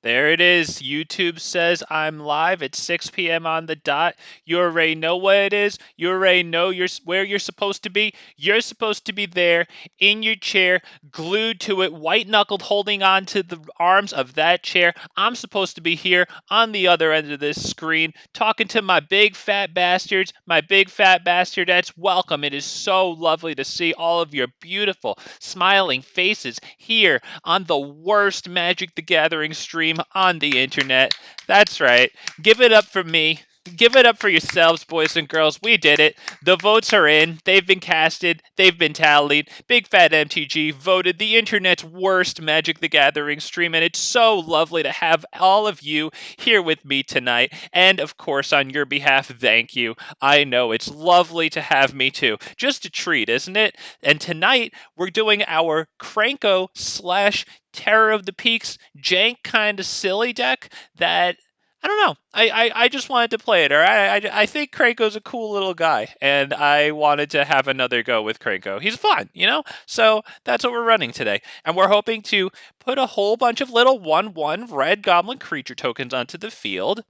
There it is. YouTube says I'm live at 6 p.m. on the dot. You already know what it is. You already know where you're supposed to be. You're supposed to be there in your chair, glued to it, white knuckled, holding on to the arms of that chair. I'm supposed to be here on the other end of this screen, talking to my big fat bastards, my big fat basterdettes. Welcome. It is so lovely to see all of your beautiful, smiling faces here on the worst Magic the Gathering stream on the internet. That's right. Give it up for me. Give it up for yourselves, boys and girls. We did it. The votes are in. They've been casted. They've been tallied. Big Fat MTG voted the internet's worst Magic the Gathering stream, and it's so lovely to have all of you here with me tonight. And of course, on your behalf, thank you. I know it's lovely to have me too. Just a treat, isn't it? And tonight, we're doing our Krenko slash Terror of the Peaks jank kind of silly deck that I don't know. I just wanted to play it. Or I think Krenko's a cool little guy, and I wanted to have another go with Krenko. He's fun, you know? So that's what we're running today. And we're hoping to put a whole bunch of little 1/1 red goblin creature tokens onto the field.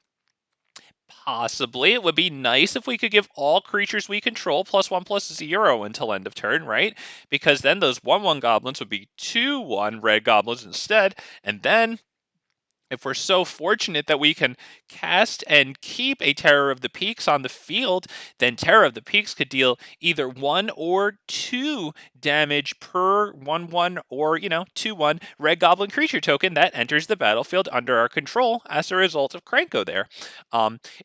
Possibly. It would be nice if we could give all creatures we control +1/+0 until end of turn, right? Because then those 1/1 goblins would be 2/1 red goblins instead. And then if we're so fortunate that we can cast and keep a Terror of the Peaks on the field, then Terror of the Peaks could deal either 1 or 2 damage per 1/1 or, 2/1 red goblin creature token that enters the battlefield under our control as a result of Krenko there.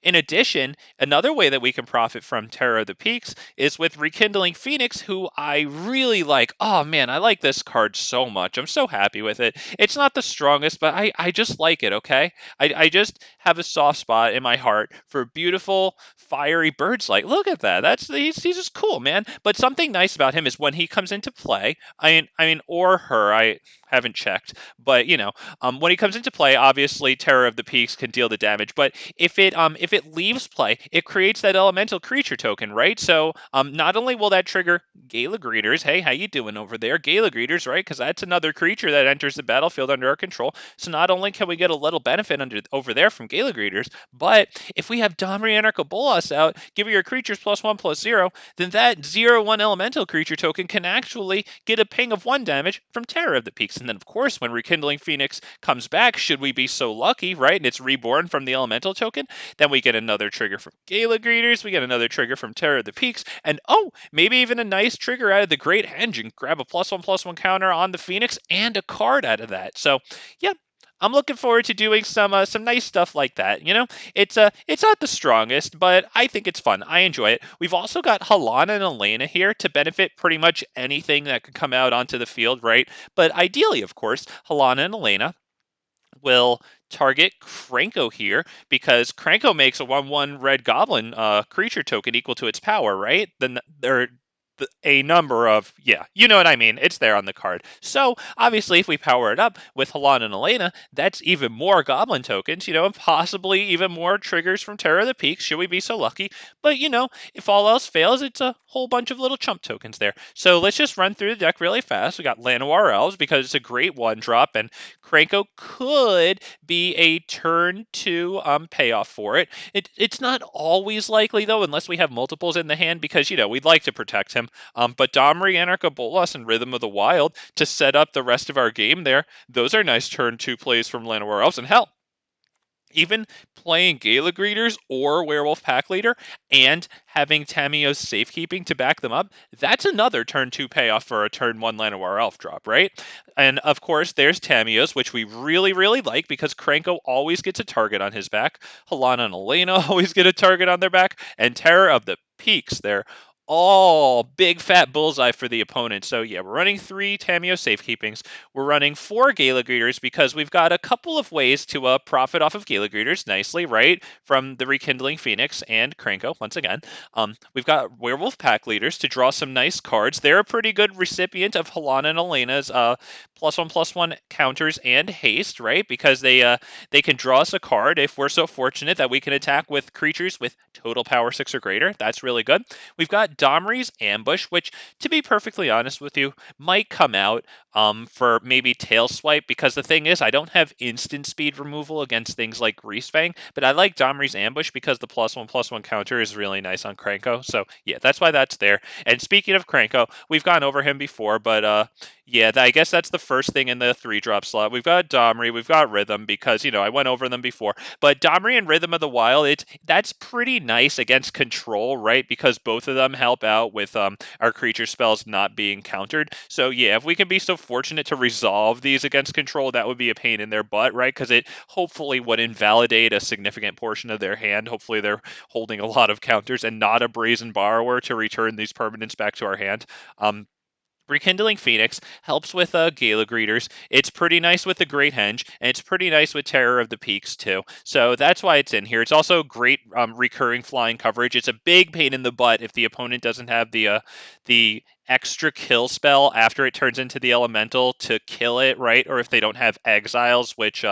In addition, another way that we can profit from Terror of the Peaks is with Rekindling Phoenix, who I really like. Oh man, I like this card so much. I'm so happy with it. It's not the strongest, but I just like it, okay? I just have a soft spot in my heart for beautiful, fiery birds. Like, look at that. He's just cool, man. But something nice about him is when he comes into play, I mean, or her, I haven't checked, but when he comes into play, obviously Terror of the Peaks can deal the damage, but if it leaves play, it creates that elemental creature token, right? So not only will that trigger Gala Greeters, hey, how you doing over there? Gala Greeters, right? Because that's another creature that enters the battlefield under our control. So not only can we get a little benefit over there from Gala Greeters, but if we have Domri, Anarch, Bolas out, giving your creatures +1/+0, then that 0/1 elemental creature token can actually get a ping of 1 damage from Terror of the Peaks. And then, of course, when Rekindling Phoenix comes back, should we be so lucky, right, and it's reborn from the elemental token, then we get another trigger from Gala Greeters, we get another trigger from Terror of the Peaks, and maybe even a nice trigger out of the Great Henge and grab a +1/+1 counter on the Phoenix and a card out of that. So, yeah, I'm looking forward to doing some nice stuff like that. It's not the strongest, but I think it's fun. I enjoy it. We've also got Halana and Alena here to benefit pretty much anything that could come out onto the field, right? But ideally, of course, Halana and Alena will target Krenko here because Krenko makes a 1/1 red goblin creature token equal to its power, right? Then there a number of, yeah, you know what I mean. It's there on the card. So obviously, if we power it up with Halana and Alena, that's even more goblin tokens, and possibly even more triggers from Terror of the Peaks, should we be so lucky. But if all else fails, it's a whole bunch of little chump tokens there. So let's just run through the deck really fast. We got Llanowar Elves because it's a great 1-drop, and Krenko could be a turn 2 payoff for it. It's not always likely though, unless we have multiples in the hand, because we'd like to protect him. But Domri, Anarch, Bolas, and Rhythm of the Wild to set up the rest of our game there. Those are nice turn 2 plays from Llanowar Elves. And hell, even playing Gala Greeters or Werewolf Pack Leader and having Tamiyo's Safekeeping to back them up, that's another turn 2 payoff for a turn 1 Llanowar Elf drop, right? And of course, there's Tamiyo's, which we really, really like because Krenko always gets a target on his back. Halana and Alena always get a target on their back. And Terror of the Peaks, they're all big fat bullseye for the opponent. So yeah, we're running 3 Tamiyo Safekeepings. We're running 4 Gala Greeters because we've got a couple of ways to profit off of Gala Greeters nicely, right? From the Rekindling Phoenix and Krenko, once again. We've got Werewolf Pack Leaders to draw some nice cards. They're a pretty good recipient of Halana and Alena's +1/+1 counters and haste, right? Because they can draw us a card if we're so fortunate that we can attack with creatures with total power 6 or greater. That's really good. We've got Domri's Ambush, which, to be perfectly honest with you, might come out for maybe Tail Swipe, because the thing is, I don't have instant speed removal against things like Greasefang, but I like Domri's Ambush because the +1/+1 counter is really nice on Krenko. So yeah, that's why that's there. And speaking of Krenko, we've gone over him before, but yeah, I guess that's the first thing in the 3-drop slot. We've got Domri, we've got Rhythm, because, I went over them before. But Domri and Rhythm of the Wild, that's pretty nice against control, right? Because both of them help out with our creature spells not being countered. So yeah, if we can be so fortunate to resolve these against control, that would be a pain in their butt, right? Because it hopefully would invalidate a significant portion of their hand. Hopefully they're holding a lot of counters and not a Brazen Borrower to return these permanents back to our hand. Rekindling Phoenix helps with Gala Greeters. It's pretty nice with the Great Henge, and it's pretty nice with Terror of the Peaks too. So that's why it's in here. It's also great recurring flying coverage. It's a big pain in the butt if the opponent doesn't have the extra kill spell after it turns into the elemental to kill it, right? Or if they don't have exiles, which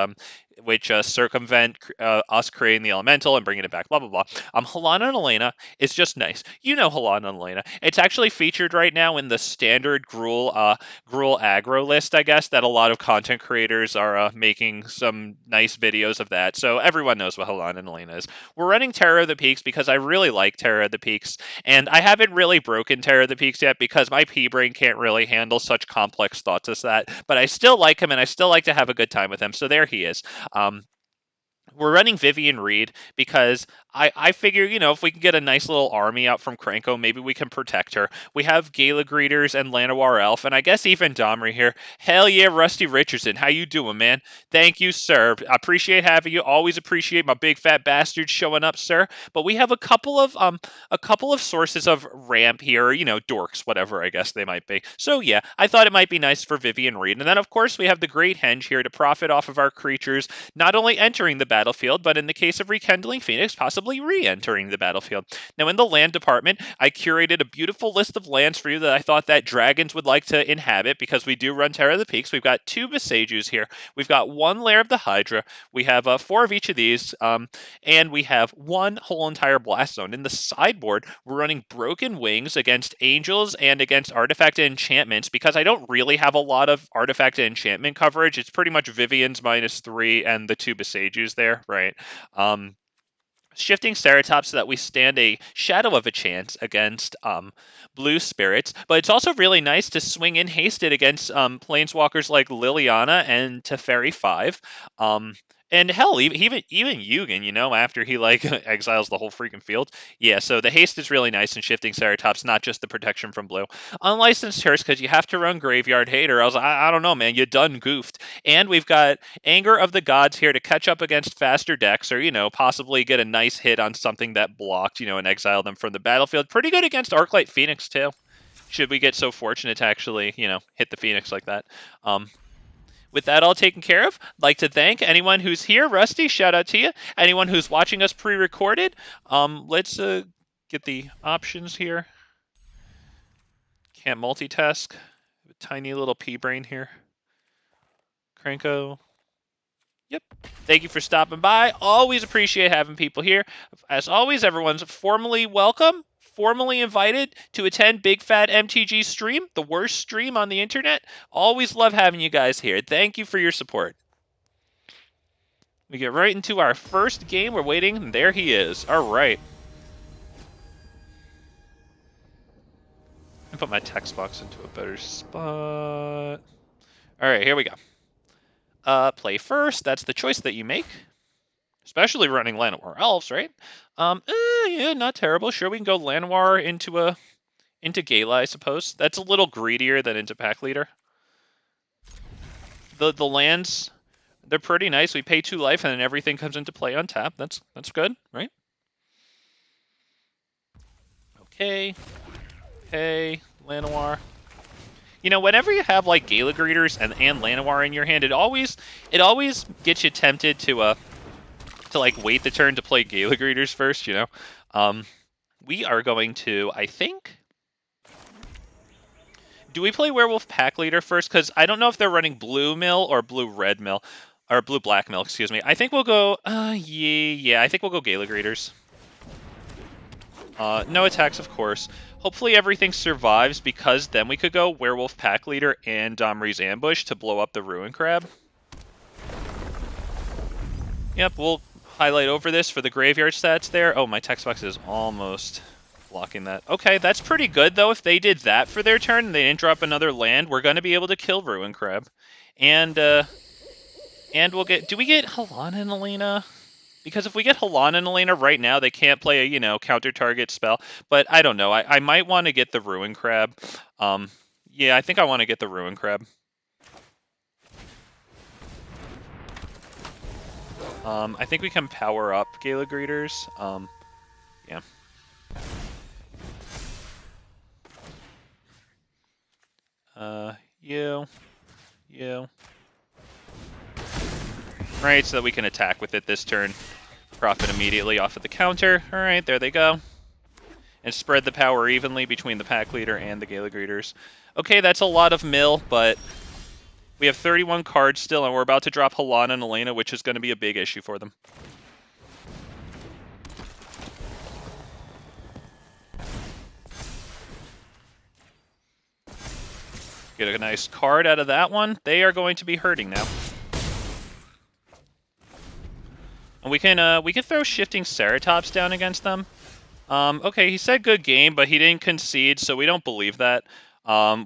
circumvent us creating the elemental and bringing it back, blah, blah, blah. Halana and Alena is just nice. You know Halana and Alena. It's actually featured right now in the standard Gruul aggro list, I guess, that a lot of content creators are making some nice videos of that. So everyone knows what Halana and Alena is. We're running Terror of the Peaks because I really like Terror of the Peaks, and I haven't really broken Terror of the Peaks yet because my P-brain can't really handle such complex thoughts as that, but I still like him, and I still like to have a good time with him, so there he is. Um, we're running Vivien Reid because I figure, if we can get a nice little army out from Krenko, maybe we can protect her. We have Gala Greeters and Llanowar Elf, and I guess even Domri here. Hell yeah, Rusty Richardson. How you doing, man? Thank you, sir. I appreciate having you. Always appreciate my big fat bastards showing up, sir. But we have a couple of sources of ramp here, dorks, whatever I guess they might be. So yeah, I thought it might be nice for Vivien Reid. And then of course we have the Great Henge here to profit off of our creatures not only entering the battlefield, but in the case of Rekindling Phoenix, possibly re-entering the battlefield. Now, in the land department, I curated a beautiful list of lands for you that I thought that dragons would like to inhabit, because we do run Terror of the Peaks. We've got 2 Boseijus here. We've got 1 Lair of the Hydra. We have 4 of each of these, and we have 1 whole entire blast zone. In the sideboard, we're running Broken Wings against Angels and against Artifact and Enchantments, because I don't really have a lot of Artifact and Enchantment coverage. It's pretty much Vivien's -3 and the 2 Boseijus there, right? Shifting Ceratops so that we stand a shadow of a chance against blue spirits, but it's also really nice to swing in hasted against planeswalkers like Liliana and Teferi 5. And hell, even Yugen, after he exiles the whole freaking field. Yeah, so the haste is really nice in Shifting Ceratops, not just the protection from blue. Unlicensed Curse, because you have to run Graveyard Hate, or else I don't know, man, you done goofed. And we've got Anger of the Gods here to catch up against faster decks, or possibly get a nice hit on something that blocked, and exile them from the battlefield. Pretty good against Arclight Phoenix too, should we get so fortunate to actually hit the Phoenix like that. With that all taken care of, I'd like to thank anyone who's here. Rusty, shout out to you. Anyone who's watching us pre-recorded. Let's get the options here. Can't multitask. Tiny little P-brain here. Krenko. Yep. Thank you for stopping by. Always appreciate having people here. As always, everyone's formally welcome, formally invited to attend Big Fat MTG stream, the worst stream on the internet. Always love having you guys here. Thank you for your support. We get right into our first game. We're waiting, and there he is. All right. I put my text box into a better spot. All right, here we go. Play first. That's the choice that you make. Especially running Llanowar Elves, right? Yeah, not terrible. Sure, we can go Llanowar into Gala, I suppose. That's a little greedier than into Pack Leader. The lands, they're pretty nice. We pay 2 life, and then everything comes into play on tap. That's good, right? Okay. Hey, Llanowar. Whenever you have Gala Greeters and Llanowar in your hand, it always gets you tempted to wait the turn to play Gala Greeters first, We are going to, I think... Do we play Werewolf Pack Leader first? Because I don't know if they're running Blue Mill or Blue-Red Mill. Or Blue-Black Mill, excuse me. I think we'll go... yeah, I think we'll go Gala Greeters. No attacks, of course. Hopefully everything survives, because then we could go Werewolf Pack Leader and Domri's Ambush to blow up the Ruin Crab. Yep, we'll highlight over this for the graveyard stats there. Oh, my text box is almost blocking that. Okay, that's pretty good, though. If they did that for their turn and they didn't drop another land, we're going to be able to kill Ruin Crab. And we'll get... Do we get Halana and Alena? Because if we get Halana and Alena right now, they can't play a, counter-target spell. But I don't know. I might want to get the Ruin Crab. Yeah, I think I want to get the Ruin Crab. I think we can power up Gala Greeters. Yeah. You. Right, so that we can attack with it this turn. Profit immediately off of the counter. Alright, there they go. And spread the power evenly between the pack leader and the Gala Greeters. Okay, that's a lot of mill, but we have 31 cards still, and we're about to drop Halana and Alena, which is going to be a big issue for them. Get a nice card out of that one. They are going to be hurting now. And we can throw Shifting Ceratops down against them. Okay, he said good game, but he didn't concede, so we don't believe that.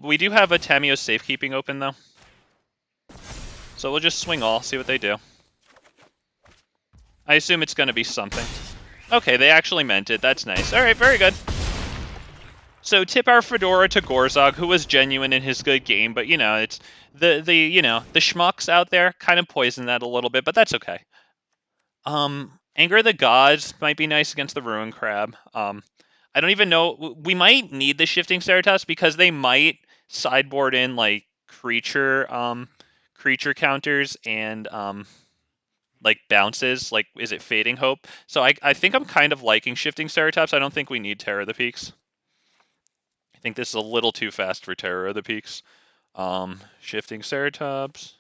We do have a Tamiyo Safekeeping open, though. So we'll just swing all, see what they do. I assume it's going to be something. Okay, they actually meant it. That's nice. All right, very good. So tip our Fedora to Gorzog, who was genuine in his good game, but it's the schmucks out there kind of poisoned that a little bit, but that's okay. Anger of the Gods might be nice against the Ruin Crab. I don't even know. We might need the Shifting Ceratops because they might sideboard in like creature counters and like bounces. Like, is it Fading Hope? So I think I'm kind of liking Shifting Ceratops. I don't think we need Terror of the Peaks. I think this is a little too fast for Terror of the Peaks. Shifting Ceratops.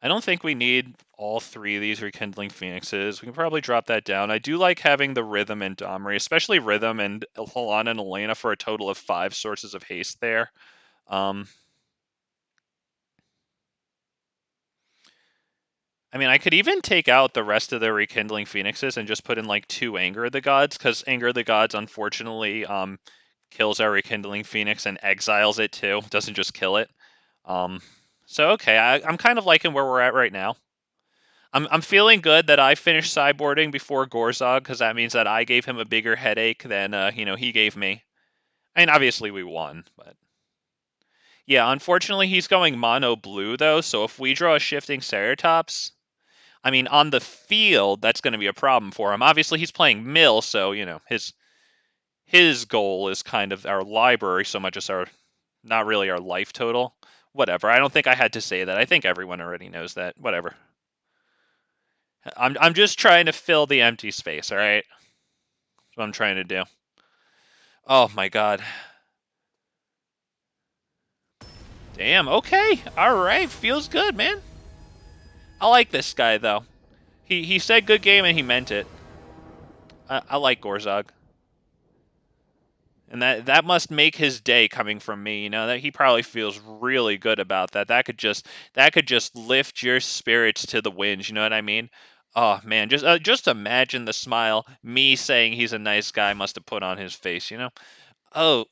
I don't think we need all three of these Rekindling Phoenixes. We can probably drop that down. I do like having the Rhythm and Domri, especially Rhythm and Halana and Alena for a total of 5 sources of haste there. I mean, I could even take out the rest of the Rekindling Phoenixes and just put in like 2 Anger of the Gods, because Anger of the Gods unfortunately kills our Rekindling Phoenix and exiles it too. Doesn't just kill it. So okay, I'm kind of liking where we're at right now. I'm feeling good that I finished sideboarding before Gorzog, because that means that I gave him a bigger headache than he gave me. I mean, obviously we won, but yeah, unfortunately he's going mono blue though. So if we draw a Shifting Ceratops, I mean, on the field that's going to be a problem for him. Obviously he's playing mill, so his goal is kind of our library so much as not really our life total. Whatever. I don't think I had to say that. I think everyone already knows that. Whatever. I'm just trying to fill the empty space, all right? That's what I'm trying to do. Oh my god. Damn, okay. All right, feels good, man. I like this guy though. He said good game and he meant it. I like Gorzog. And that must make his day coming from me, that he probably feels really good about that. That could just lift your spirits to the winds, you know what I mean? Oh man, just imagine the smile me saying he's a nice guy must have put on his face, Oh,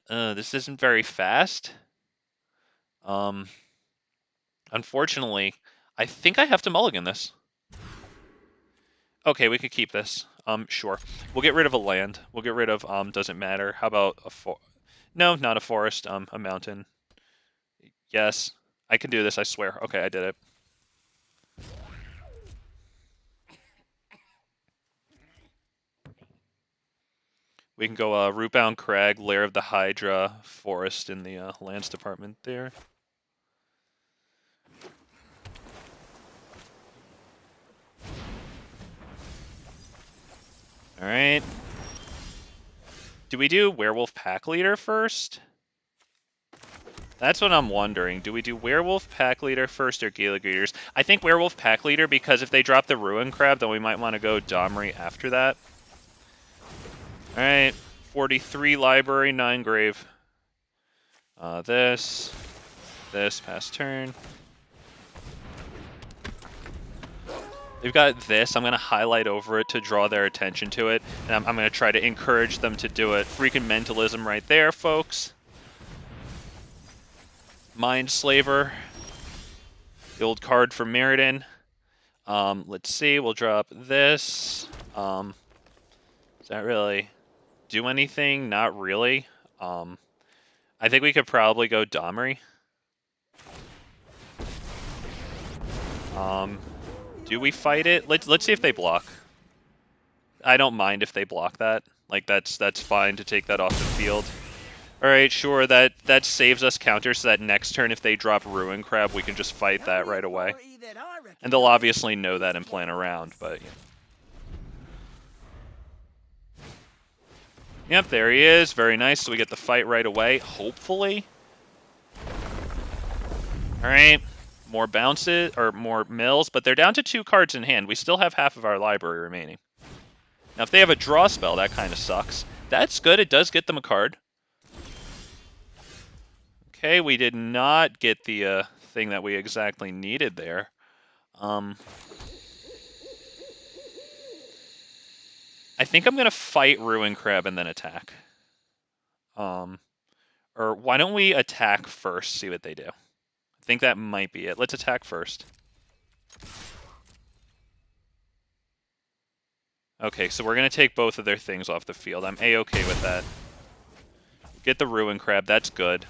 this isn't very fast. Unfortunately, I think I have to mulligan this. Okay, we could keep this. Sure. We'll get rid of a land. We'll get rid of, doesn't matter. How about a No, not a forest, a mountain. Yes. I can do this, I swear. Okay, I did it. We can go, Rootbound Crag, Lair of the Hydra, forest in the, lands department there. Alright. Do we do Werewolf Pack Leader first? That's what I'm wondering. Do we do Werewolf Pack Leader first or Gala Greeters? I think Werewolf Pack Leader, because if they drop the Ruin Crab, then we might want to go Domri after that. Alright, 43 library, 9 grave. This, pass turn. They've got this. I'm going to highlight over it to draw their attention to it. And I'm going to try to encourage them to do it. Freaking mentalism right there, folks. Mind Slaver. The old card from Meriden. Let's see. We'll drop this. Does that really do anything? Not really. I think we could probably go Domri. Do we fight it? Let's see if they block. I don't mind if they block that. Like that's fine to take that off the field. All right, sure. That saves us counters. So that next turn, if they drop Ruin Crab, we can just fight that right away. And they'll obviously know that and plan around. But yeah. Yep, there he is. Very nice. So we get the fight right away. Hopefully. All right. More bounces, or more mills, but they're down to 2 cards in hand. We still have half of our library remaining. Now, if they have a draw spell, that kind of sucks. That's good. It does get them a card. Okay, we did not get the thing that we exactly needed there. I think I'm going to fight Ruin Crab and then attack. Or why don't we attack first, see what they do. I think that might be it. Let's attack first. Okay, so we're going to take both of their things off the field. I'm A-okay with that. Get the Ruin Crab. That's good.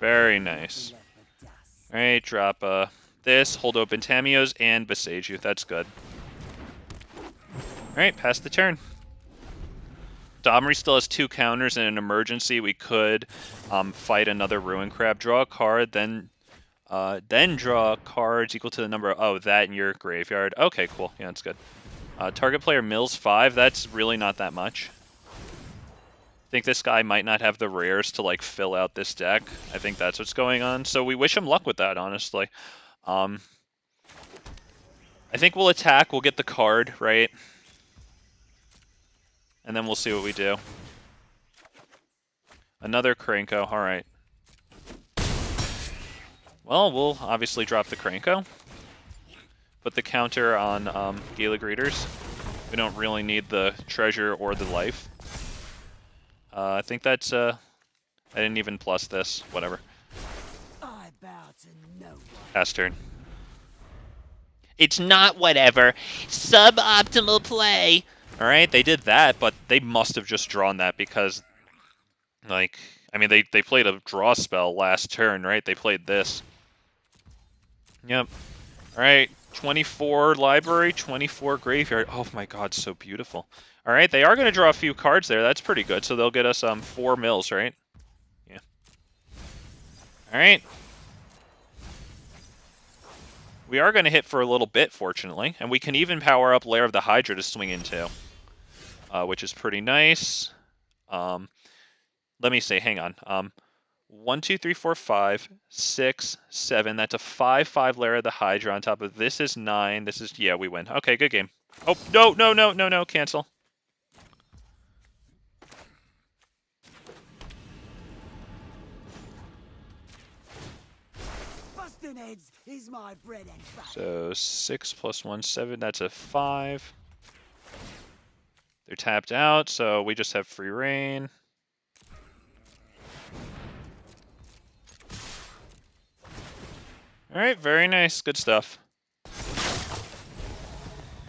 Very nice. Alright, drop this, hold open Tamiyos, and Boseiju. That's good. Alright, pass the turn. Domri still has 2 counters in an emergency. We could fight another Ruin Crab, draw a card, then draw cards equal to the number of that in your graveyard. Okay, cool. Yeah, that's good. Target player mills 5. That's really not that much. I think this guy might not have the rares to like fill out this deck. I think that's what's going on. So we wish him luck with that, honestly. I think we'll attack. We'll get the card, right? And then we'll see what we do. Another Krenko. All right. Well, we'll obviously drop the Krenko. Put the counter on Gala Greeters. We don't really need the treasure or the life. I think that's, I didn't even plus this. Whatever. Pass turn. It's not whatever. Suboptimal play. Alright, they did that, but they must have just drawn that because, like, I mean, they played a draw spell last turn, right? They played this. Yep. Alright, 24 library, 24 graveyard. Oh my god, so beautiful. Alright, they are going to draw a few cards there. That's pretty good. So they'll get us 4 mills, right? Yeah. Alright. We are going to hit for a little bit, fortunately. And we can even power up Lair of the Hydra to swing into. Which is pretty nice. Let me say, hang on. 1, 2, 3, 4, 5, 6, 7. That's a 5/5 Lair of the Hydra on top of this is 9. This is, yeah, we win. Okay, good game. Oh, no, cancel. Is my bread and butter. So 6 + 1, 7. That's a 5. They're tapped out, so we just have free reign. All right, very nice, good stuff.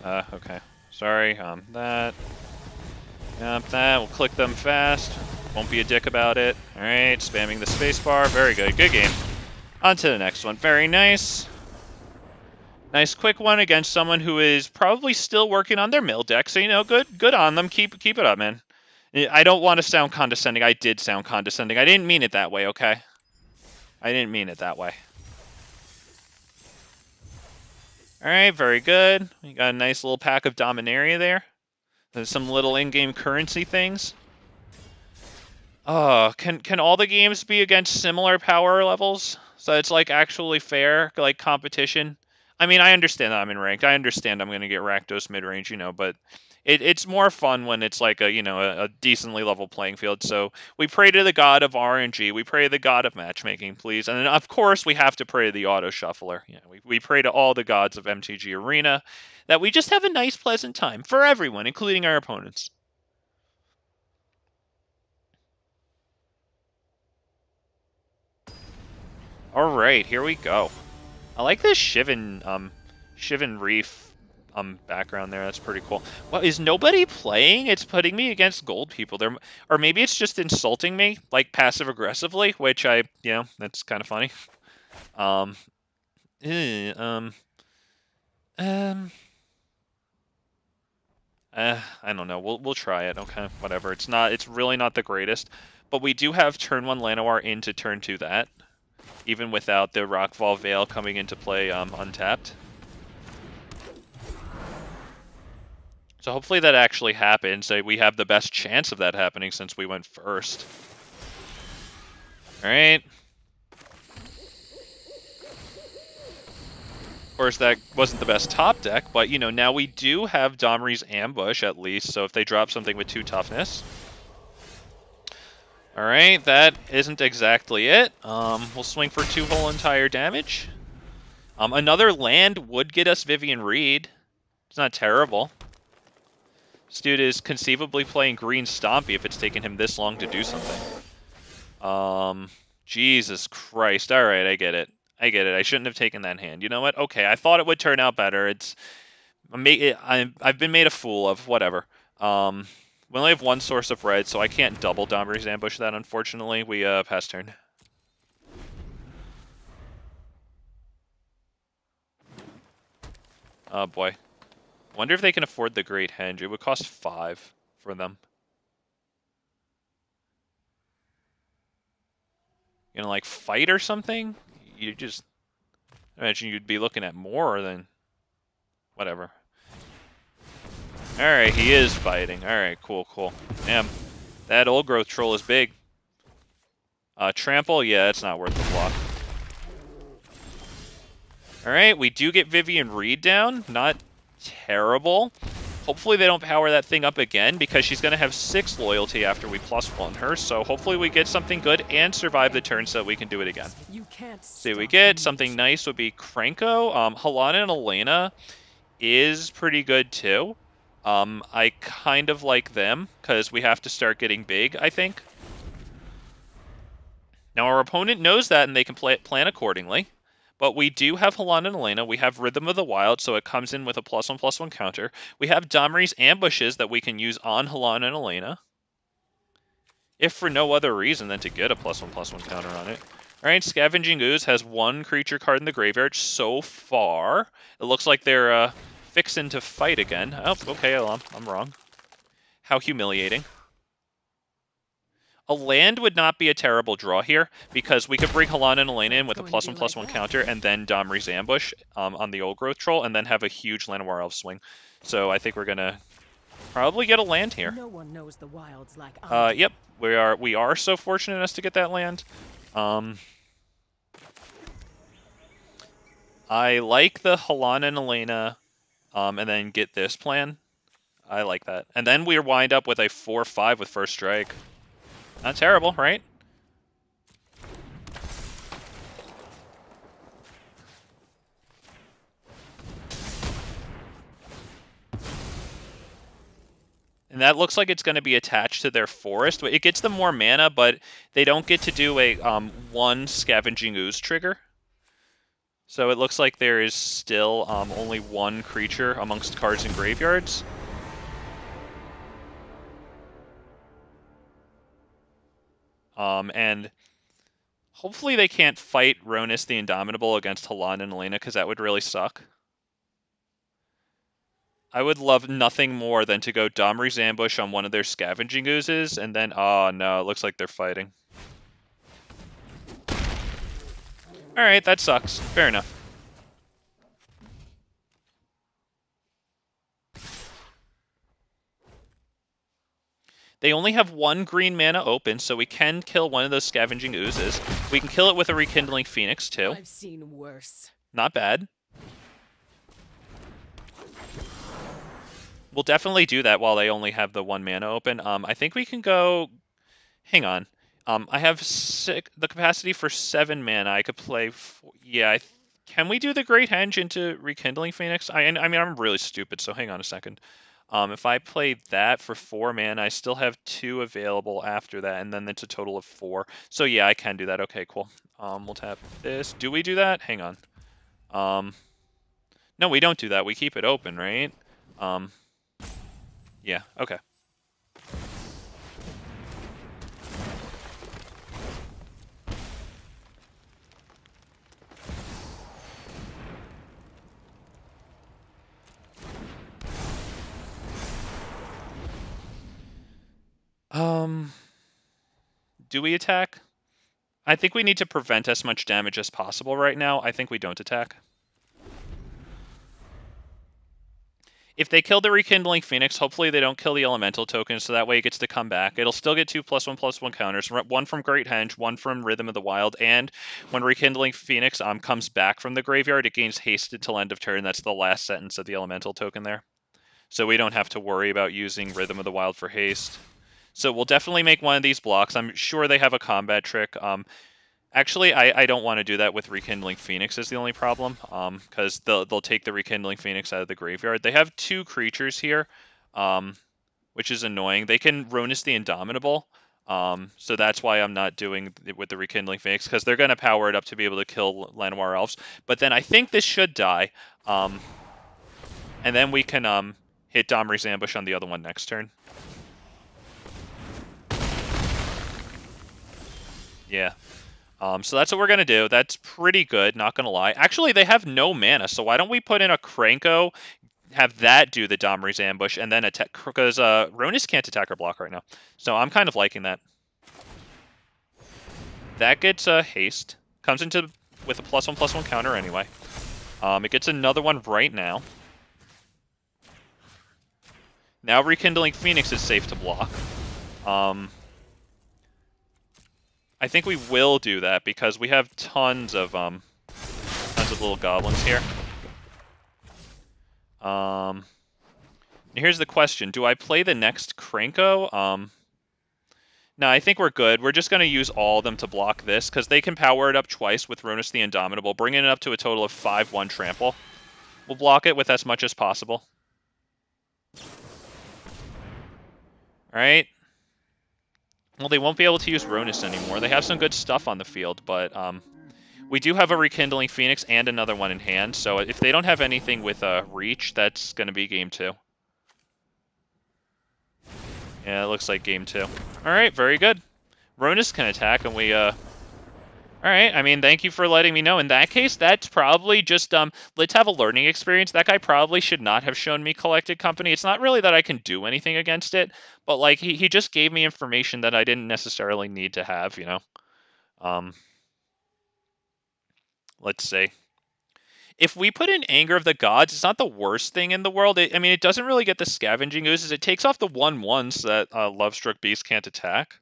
Okay, sorry. That. Yep, that. We'll click them fast. Won't be a dick about it. All right, spamming the spacebar. Very good, good game. On to the next one. Very nice. Nice quick one against someone who is probably still working on their mill deck. So, you know, good on them. Keep it up, man. I don't want to sound condescending. I did sound condescending. I didn't mean it that way, okay? I didn't mean it that way. All right, very good. We got a nice little pack of Dominaria there. There's some little in-game currency things. Oh, can all the games be against similar power levels? So it's like actually fair, like competition. I mean, I understand that I'm in ranked. I understand I'm going to get Rakdos mid-range, but it's more fun when it's like a decently level playing field. So we pray to the god of RNG. We pray to the god of matchmaking, please. And then, of course, we have to pray to the auto shuffler. We pray to all the gods of MTG Arena that we just have a nice, pleasant time for everyone, including our opponents. All right, here we go. I like this Shivan Reef background there. That's pretty cool. Well, is nobody playing? It's putting me against gold people there, or maybe it's just insulting me like passive aggressively, which that's kind of funny. Eh, I don't know. We'll try it. Okay, whatever. It's really not the greatest, but we do have turn 1 Llanowar into turn 2 that, even without the Rockfall Vale coming into play untapped. So hopefully that actually happens. We have the best chance of that happening since we went first. All right. Of course, that wasn't the best top deck, but now we do have Domri's Ambush at least. So if they drop something with 2 toughness. All right, that isn't exactly it. We'll swing for 2 whole entire damage. Another land would get us Vivien Reid. It's not terrible. This dude is conceivably playing green Stompy if it's taken him this long to do something. Jesus Christ. All right, I get it. I shouldn't have taken that hand. You know what? Okay, I thought it would turn out better. I've been made a fool of. Whatever. We only have 1 source of red, so I can't double Domri's Ambush that, unfortunately. We pass turn. Oh, boy. Wonder if they can afford the Great Henge. It would cost 5 for them. Like fight or something? You just imagine you'd be looking at more than whatever. All right, he is fighting. All right, cool. Damn, that old growth troll is big. Trample, yeah, it's not worth the block. All right, we do get Vivien Reid down. Not terrible. Hopefully they don't power that thing up again because she's going to have 6 loyalty after we +1 her. So hopefully we get something good and survive the turn so we can do it again. See, we get something nice would be Krenko. Halana and Alena is pretty good too. I kind of like them because we have to start getting big, I think. Now our opponent knows that and they can plan accordingly. But we do have Halana and Alena. We have Rhythm of the Wild, so it comes in with a +1/+1 counter. We have Domri's Ambushes that we can use on Halana and Alena. If for no other reason than to get a +1/+1 counter on it. Alright, Scavenging Ooze has 1 creature card in the graveyard so far. It looks like they're fixing to fight again. Oh, okay, I'm wrong. How humiliating. A land would not be a terrible draw here, because we could bring Halana and Alena in with a +1/+1 counter, and then Domri's Ambush on the old growth troll, and then have a huge Llanowar Elves swing. So I think we're gonna probably get a land here. No one knows the wilds like yep, we are so fortunate as to get that land. I like the Halana and Alena, and then get this plan. I like that. And then we wind up with a 4/5 with first strike. Not terrible, right? And that looks like it's going to be attached to their forest. It gets them more mana, but they don't get to do a 1 Scavenging Ooze trigger. So it looks like there is still only 1 creature amongst cards in graveyards. And hopefully they can't fight Ronus the Indomitable against Halana and Alena, because that would really suck. I would love nothing more than to go Domri's Ambush on one of their Scavenging Oozes, and then, oh no, it looks like they're fighting. Alright, that sucks. Fair enough. They only have 1 green mana open, so we can kill one of those Scavenging Oozes. We can kill it with a Rekindling Phoenix, too. I've seen worse. Not bad. We'll definitely do that while they only have the 1 mana open. I think we can go... Hang on. I have the capacity for 7 mana. I could play... Yeah, can we do the Great Henge into Rekindling Phoenix? I mean, I'm really stupid, so hang on a second. If I play that for 4 mana, I still have 2 available after that, and then it's a total of 4. So yeah, I can do that. Okay, cool. We'll tap this. Do we do that? Hang on. No, we don't do that. We keep it open, right? Yeah, okay. Do we attack? I think we need to prevent as much damage as possible right now. I think we don't attack. If they kill the Rekindling Phoenix, hopefully they don't kill the Elemental token, so that way it gets to come back. It'll still get 2+1/+1 counters, 1 from Great Henge, 1 from Rhythm of the Wild, and when Rekindling Phoenix comes back from the graveyard, it gains hasted till end of turn. That's the last sentence of the Elemental token there. So we don't have to worry about using Rhythm of the Wild for haste. So we'll definitely make one of these blocks. I'm sure they have a combat trick. Actually, I don't want to do that with Rekindling Phoenix is the only problem, because they'll take the Rekindling Phoenix out of the graveyard. They have 2 creatures here, which is annoying. They can Ronus the Indomitable, so that's why I'm not doing it with the Rekindling Phoenix, because they're going to power it up to be able to kill Llanowar Elves. But then I think this should die, and then we can hit Domri's Ambush on the other one next turn. Yeah. So that's what we're going to do. That's pretty good, not going to lie. Actually, they have no mana, so why don't we put in a Krenko, have that do the Domri's Ambush, and then attack, because Ronus can't attack or block right now. So I'm kind of liking that. That gets haste. Comes into with a +1/+1 counter anyway. It gets another one right now. Now Rekindling Phoenix is safe to block. I think we will do that because we have tons of little goblins here. Here's the question: do I play the next Krenko? No, I think we're good. We're just going to use all of them to block this because they can power it up twice with Ronus the Indomitable, bringing it up to a total of 5/1 trample. We'll block it with as much as possible. All right. Well, they won't be able to use Ronus anymore. They have some good stuff on the field, but we do have a Rekindling Phoenix and another one in hand, so if they don't have anything with Reach, that's going to be game 2. Yeah, it looks like game 2. All right, very good. Ronus can attack, and we... All right, I mean, thank you for letting me know. In that case, that's probably just, let's have a learning experience. That guy probably should not have shown me Collected Company. It's not really that I can do anything against it, but, like, he just gave me information that I didn't necessarily need to have, you know? Let's see. If we put in Anger of the Gods, it's not the worst thing in the world. I mean, it doesn't really get the Scavenging Oozes. It takes off the 1/1s that Lovestruck Beast can't attack.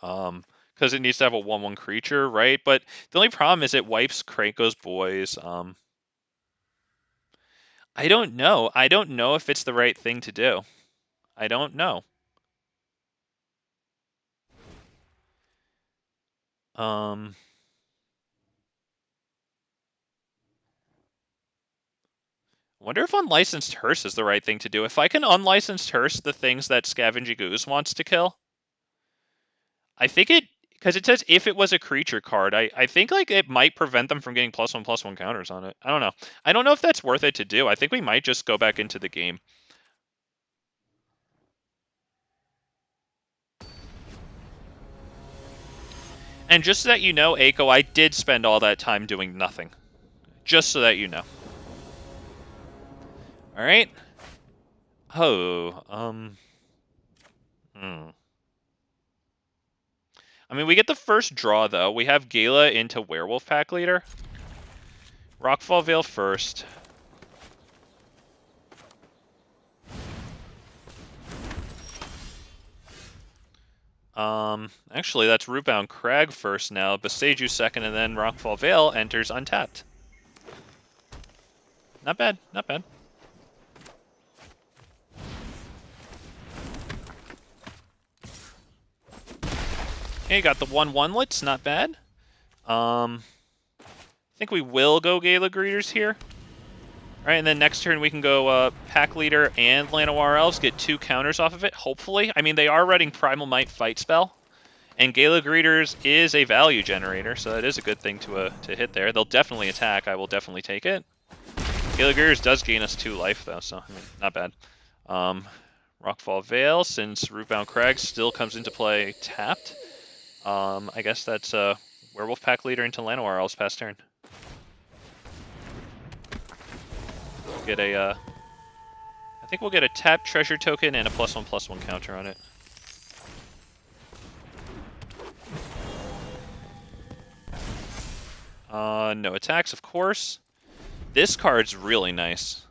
Because it needs to have a 1/1 creature, right? But the only problem is it wipes Krenko's boys. I don't know. I don't know if it's the right thing to do. I don't know. I wonder if Unlicensed Hearse is the right thing to do. If I can Unlicensed Hearse the things that Scavenging Ooze wants to kill, I think it... Because it says if it was a creature card, I think like it might prevent them from getting +1/+1 counters on it. I don't know. I don't know if that's worth it to do. I think we might just go back into the game. And just so that you know, Aiko, I did spend all that time doing nothing. Just so that you know. Alright. Oh, I mean, we get the first draw, though. We have Gala into Werewolf Pack Leader. Rockfall Vale first. Actually, that's Rootbound Crag first now. Boseiju second, and then Rockfall Vale enters untapped. Not bad, not bad. Okay, got the 1/1lets, not bad. I think we will go Gala Greeters here. Alright, and then next turn we can go Pack Leader and Llanowar Elves, get 2 counters off of it, hopefully. I mean, they are running Primal Might Fight spell, and Gala Greeters is a value generator, so that is a good thing to hit there. They'll definitely attack, I will definitely take it. Gala Greeters does gain us 2 life, though, so, I mean, not bad. Rockfall Vale, since Rootbound Crag still comes into play tapped. I guess that's Werewolf Pack Leader into Llanowar Elves past turn. Get a, I think we'll get a tap treasure token and a +1/+1 counter on it. No attacks, of course. This card's really nice.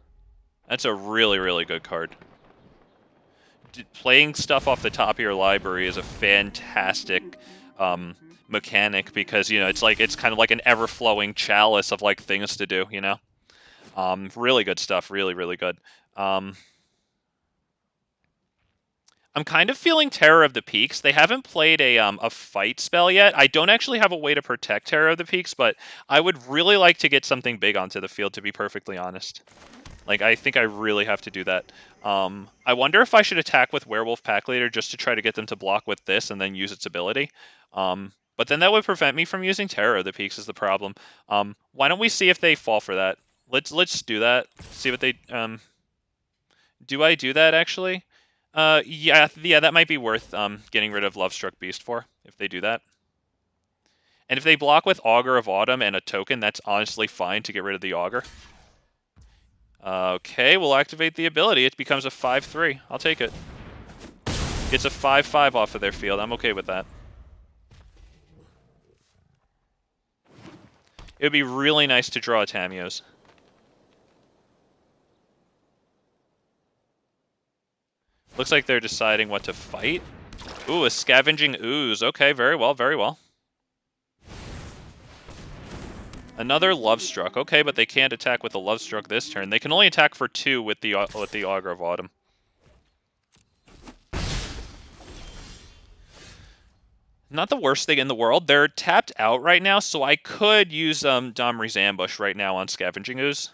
That's a really, really good card. Playing stuff off the top of your library is a fantastic mechanic because, you know, it's kind of like an ever-flowing chalice of, like, things to do, you know? Really good stuff, really, really good. I'm kind of feeling Terror of the Peaks. They haven't played a fight spell yet. I don't actually have a way to protect Terror of the Peaks, but I would really like to get something big onto the field, to be perfectly honest. Like, I think I really have to do that. I wonder if I should attack with Werewolf Pack Leader just to try to get them to block with this and then use its ability. But then that would prevent me from using Terror of the Peaks is the problem. Why don't we see if they fall for that? Let's do that. See what they... do I do that, actually? Yeah, that might be worth getting rid of Lovestruck Beast for, if they do that. And if they block with Augur of Autumn and a token, that's honestly fine to get rid of the Augur. Okay, we'll activate the ability. It becomes a 5/3. I'll take it. It's a 5/5 off of their field. I'm okay with that. It would be really nice to draw a Tamiyo's. Looks like they're deciding what to fight. Ooh, a Scavenging Ooze. Okay, very well, very well. Another Lovestruck. Okay, but they can't attack with the Lovestruck this turn. They can only attack for 2 with the Augur of Autumn. Not the worst thing in the world. They're tapped out right now, so I could use Domri's Ambush right now on Scavenging Ooze.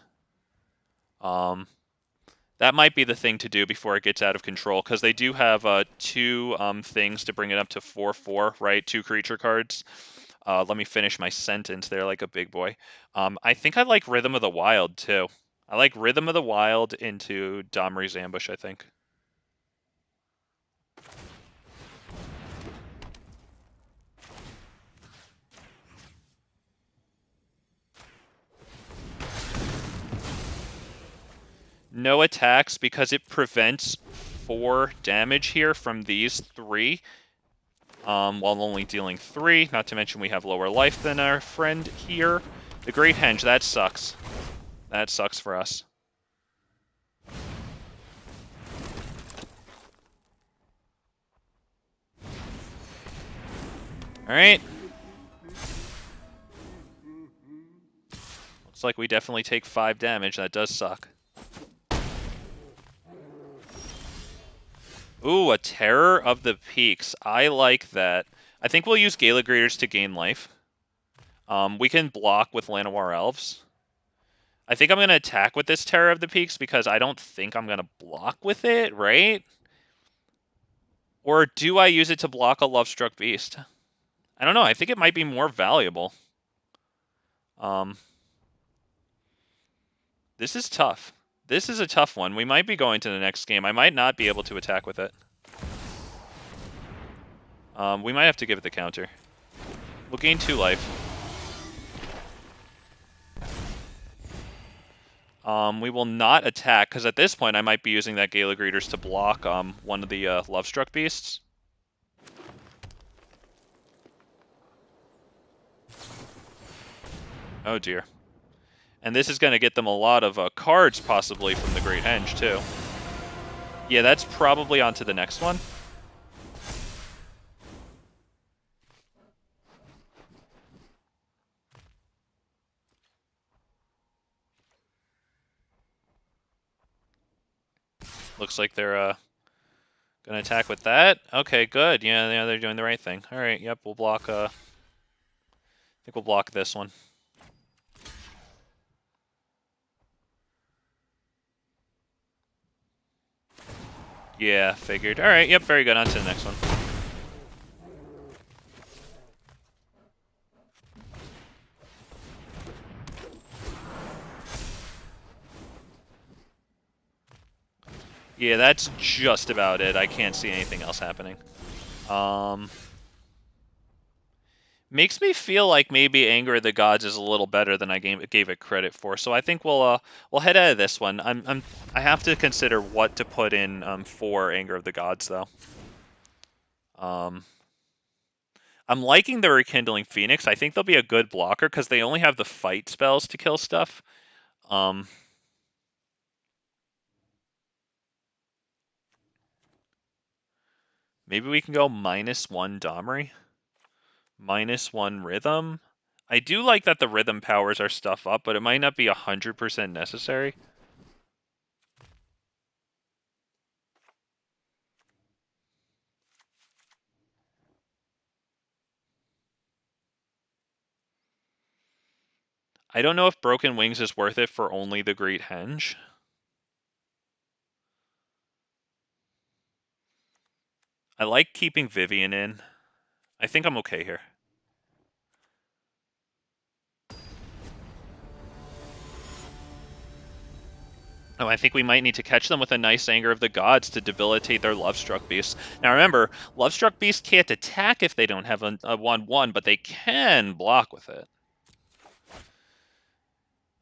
That might be the thing to do before it gets out of control, because they do have 2 things to bring it up to 4/4, right? 2 creature cards. Let me finish my sentence there like a big boy. I think I like Rhythm of the Wild, too. I like Rhythm of the Wild into Domri's Ambush, I think. No attacks because it prevents 4 damage here from these 3. While only dealing 3. Not to mention we have lower life than our friend here. The Great Henge, that sucks. That sucks for us. Alright. Looks like we definitely take 5 damage. That does suck. Ooh, a Terror of the Peaks. I like that. I think we'll use Gala Greeters to gain life. We can block with Llanowar Elves. I think I'm going to attack with this Terror of the Peaks because I don't think I'm going to block with it, right? Or do I use it to block a Lovestruck Beast? I don't know. I think it might be more valuable. This is tough. This is a tough one. We might be going to the next game. I might not be able to attack with it. We might have to give it the counter. We'll gain 2 life. We will not attack, because at this point I might be using that Gala Greeters to block one of the Lovestruck Beasts. Oh dear. And this is going to get them a lot of cards, possibly, from the Great Henge, too. Yeah, that's probably on to the next one. Looks like they're Gonna attack with that. Okay, good. Yeah, they're doing the right thing. All right, yep, we'll block. I think we'll block this one. Yeah, figured. All right, yep, very good. On to the next one. Yeah, that's just about it. I can't see anything else happening. Makes me feel like maybe Anger of the Gods is a little better than I gave it credit for. So I think we'll head out of this one. I have to consider what to put in for Anger of the Gods though. I'm liking the Rekindling Phoenix. I think they'll be a good blocker because they only have the fight spells to kill stuff. Maybe we can go -1 Domri, -1 Rhythm. I do like that the Rhythm powers our stuff up, but it might not be 100% necessary. I don't know if Broken Wings is worth it for only the Great Henge. I like keeping Vivien in. I think I'm okay here. Oh, I think we might need to catch them with a nice Anger of the Gods to debilitate their Lovestruck Beasts. Now remember, Lovestruck Beasts can't attack if they don't have a 1/1, but they can block with it.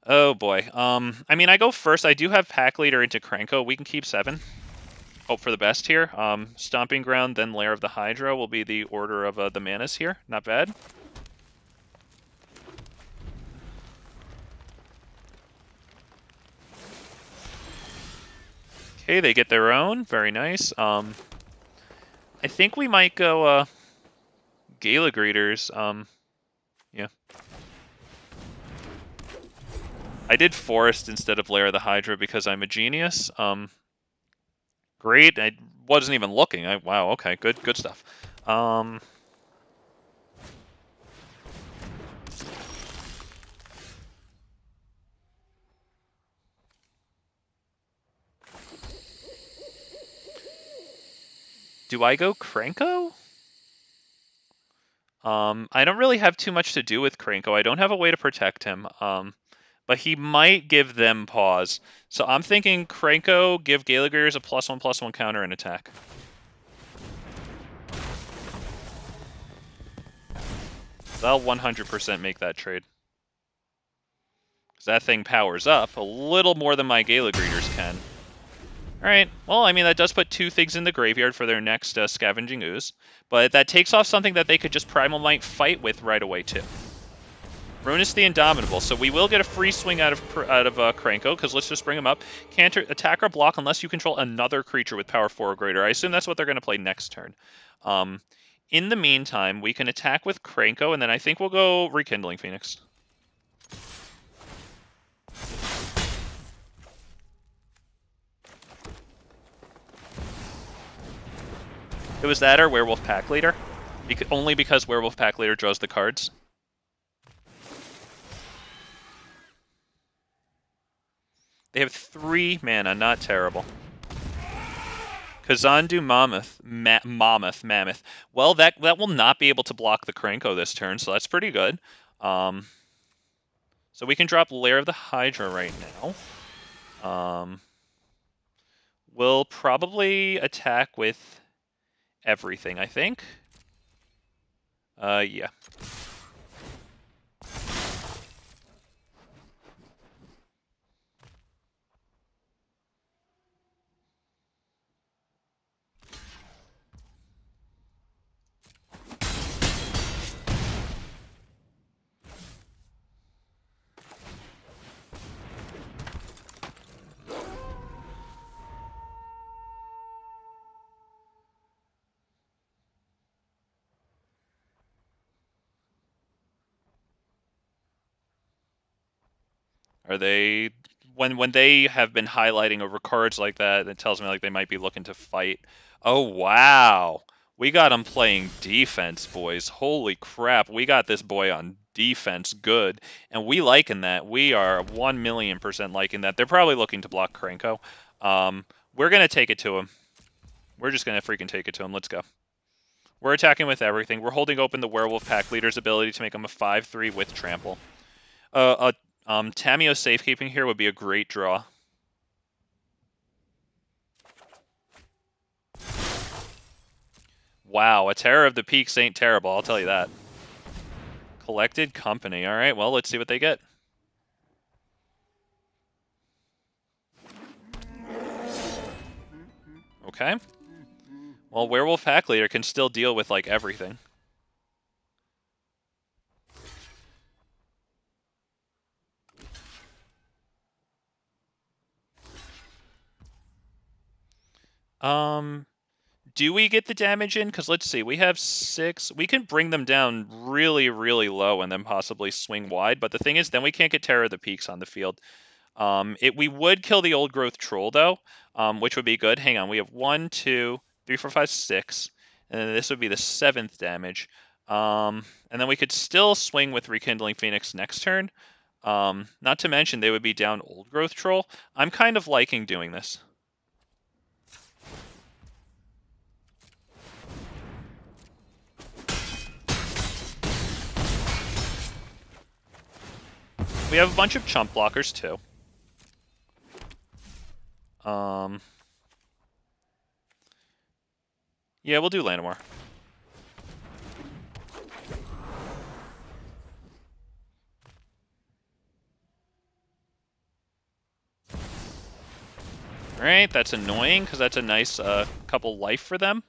Oh boy. I mean, I go first. I do have Pack Leader into Krenko. We can keep 7. Hope for the best here. Stomping Ground, then Lair of the Hydra will be the order of the manas here. Not bad. Okay, they get their own. Very nice. I think we might go Gala Greeters. Yeah. I did Forest instead of Lair of the Hydra because I'm a genius. Great. I wasn't even looking. Wow. Okay. Good stuff. Do I go Krenko? I don't really have too much to do with Krenko. I don't have a way to protect him. But he might give them pause. So I'm thinking Krenko, give Gala Greeters a +1/+1 counter and attack. They'll 100% make that trade. Because that thing powers up a little more than my Gala Greeters can. Alright, well, I mean, that does put 2 things in the graveyard for their next Scavenging Ooze. But that takes off something that they could just Primal Might fight with right away, too. Ruinous the Indomitable, so we will get a free swing out of Krenko, because let's just bring him up. Can't attack or block unless you control another creature with power 4 or greater. I assume that's what they're going to play next turn. In the meantime, we can attack with Krenko, and then I think we'll go Rekindling Phoenix. It was that or Werewolf Pack Leader, only because Werewolf Pack Leader draws the cards. They have 3 mana, not terrible. Kazandu Mammoth. Well, that will not be able to block the Krenko this turn, so that's pretty good. So we can drop Lair of the Hydra right now. We'll probably attack with everything, I think. Yeah. Are they when they have been highlighting over cards like that, it tells me like they might be looking to fight. Oh wow, we got him playing defense, boys. Holy crap, we got this boy on defense good, and we liking that. We are 1,000,000% liking that. They're probably looking to block Krenko. We're gonna take it to him. We're just gonna freaking take it to him. Let's go. We're attacking with everything. We're holding open the Werewolf pack leader's ability to make him a 5/3 with trample. Tamiyo Safekeeping here would be a great draw. Wow, a Terror of the Peaks ain't terrible, I'll tell you that. Collected Company. All right, well, let's see what they get. Okay. Well, Werewolf Pack Leader can still deal with, like, everything. Do we get the damage in? Because let's see, we have 6. We can bring them down really, really low and then possibly swing wide. But the thing is, then we can't get Terror of the Peaks on the field. We would kill the Old Growth Troll, though, which would be good. Hang on, we have 1, 2, 3, 4, 5, 6. And then this would be the 7th damage. And then we could still swing with Rekindling Phoenix next turn. Not to mention, they would be down Old Growth Troll. I'm kind of liking doing this. We have a bunch of chump blockers, too. Yeah, we'll do Llanowar. Alright, that's annoying, because that's a nice couple life for them.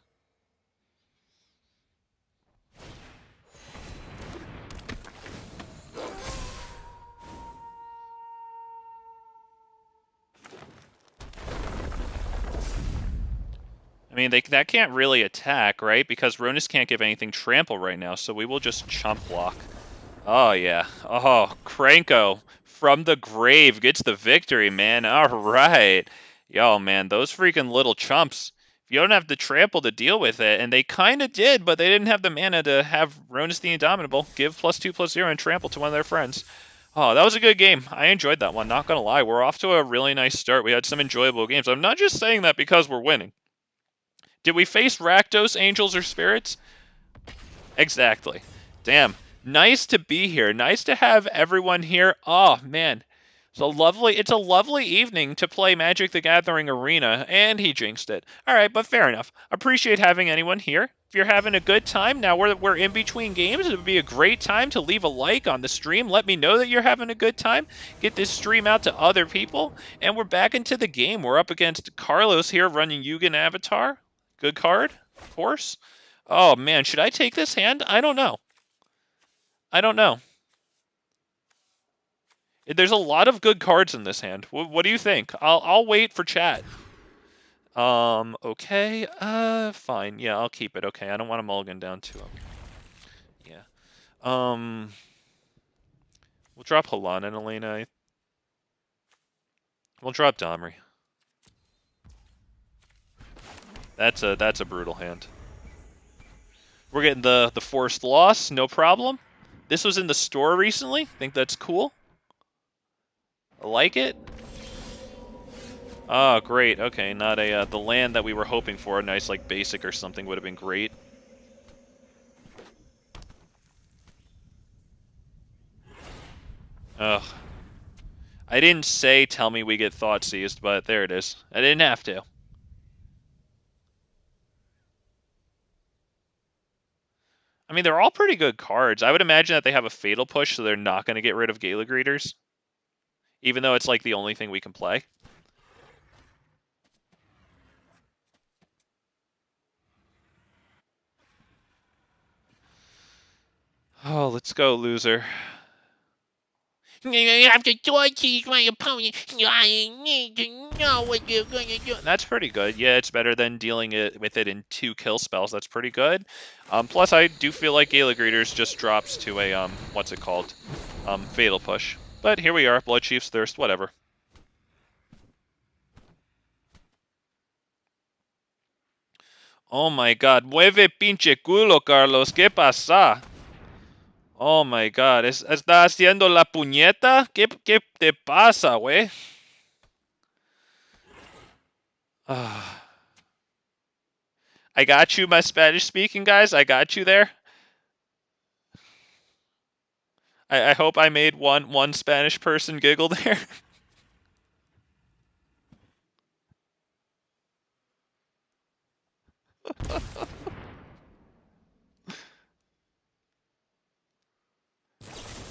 I mean, that can't really attack, right? Because Ronus can't give anything trample right now, so we will just chump block. Oh, yeah. Oh, Krenko from the grave gets the victory, man. All right. Yo, man, those freaking little chumps. If you don't have the trample to deal with it, and they kind of did, but they didn't have the mana to have Ronus the Indomitable give +2/+0 and trample to one of their friends. Oh, that was a good game. I enjoyed that one, not gonna lie. We're off to a really nice start. We had some enjoyable games. I'm not just saying that because we're winning. Did we face Rakdos, Angels, or Spirits? Exactly. Damn. Nice to be here. Nice to have everyone here. Oh, man. It's a lovely evening to play Magic the Gathering Arena, and he jinxed it. All right, but fair enough. Appreciate having anyone here. If you're having a good time, now we're in between games. It would be a great time to leave a like on the stream. Let me know that you're having a good time. Get this stream out to other people. And we're back into the game. We're up against Carlos here running Yugen Avatar. Good card, of course. Oh, man, should I take this hand? I don't know. I don't know. There's a lot of good cards in this hand. What do you think? I'll wait for chat. Okay. Fine. Yeah, I'll keep it. Okay, I don't want to mulligan down to him. Yeah. We'll drop Halana and Alena. We'll drop Domri. That's a brutal hand. We're getting the forced loss, no problem. This was in the store recently. Think that's cool. I like it. Oh, great. Okay, not a the land that we were hoping for. A nice like basic or something would have been great. Ugh. I didn't say tell me we get thought seized, but there it is. I didn't have to. I mean, they're all pretty good cards. I would imagine that they have a fatal push, so they're not going to get rid of Gala Greeters. Even though it's like the only thing we can play. Oh, let's go, loser. You have to thought seize my opponent. I need to know what you're going to do. That's pretty good. Yeah, it's better than dealing with it in 2 kill spells. That's pretty good. Plus, I do feel like Gala Greeters just drops to a, what's it called? Fatal push. But here we are, Blood Chief's Thirst, whatever. Oh my god. Mueve pinche culo, Carlos. ¿Qué pasa? Oh my god. ¿Está haciendo la puñeta? ¿Qué te pasa, güey? I got you, my Spanish speaking guys. I got you there. I hope I made one Spanish person giggle there.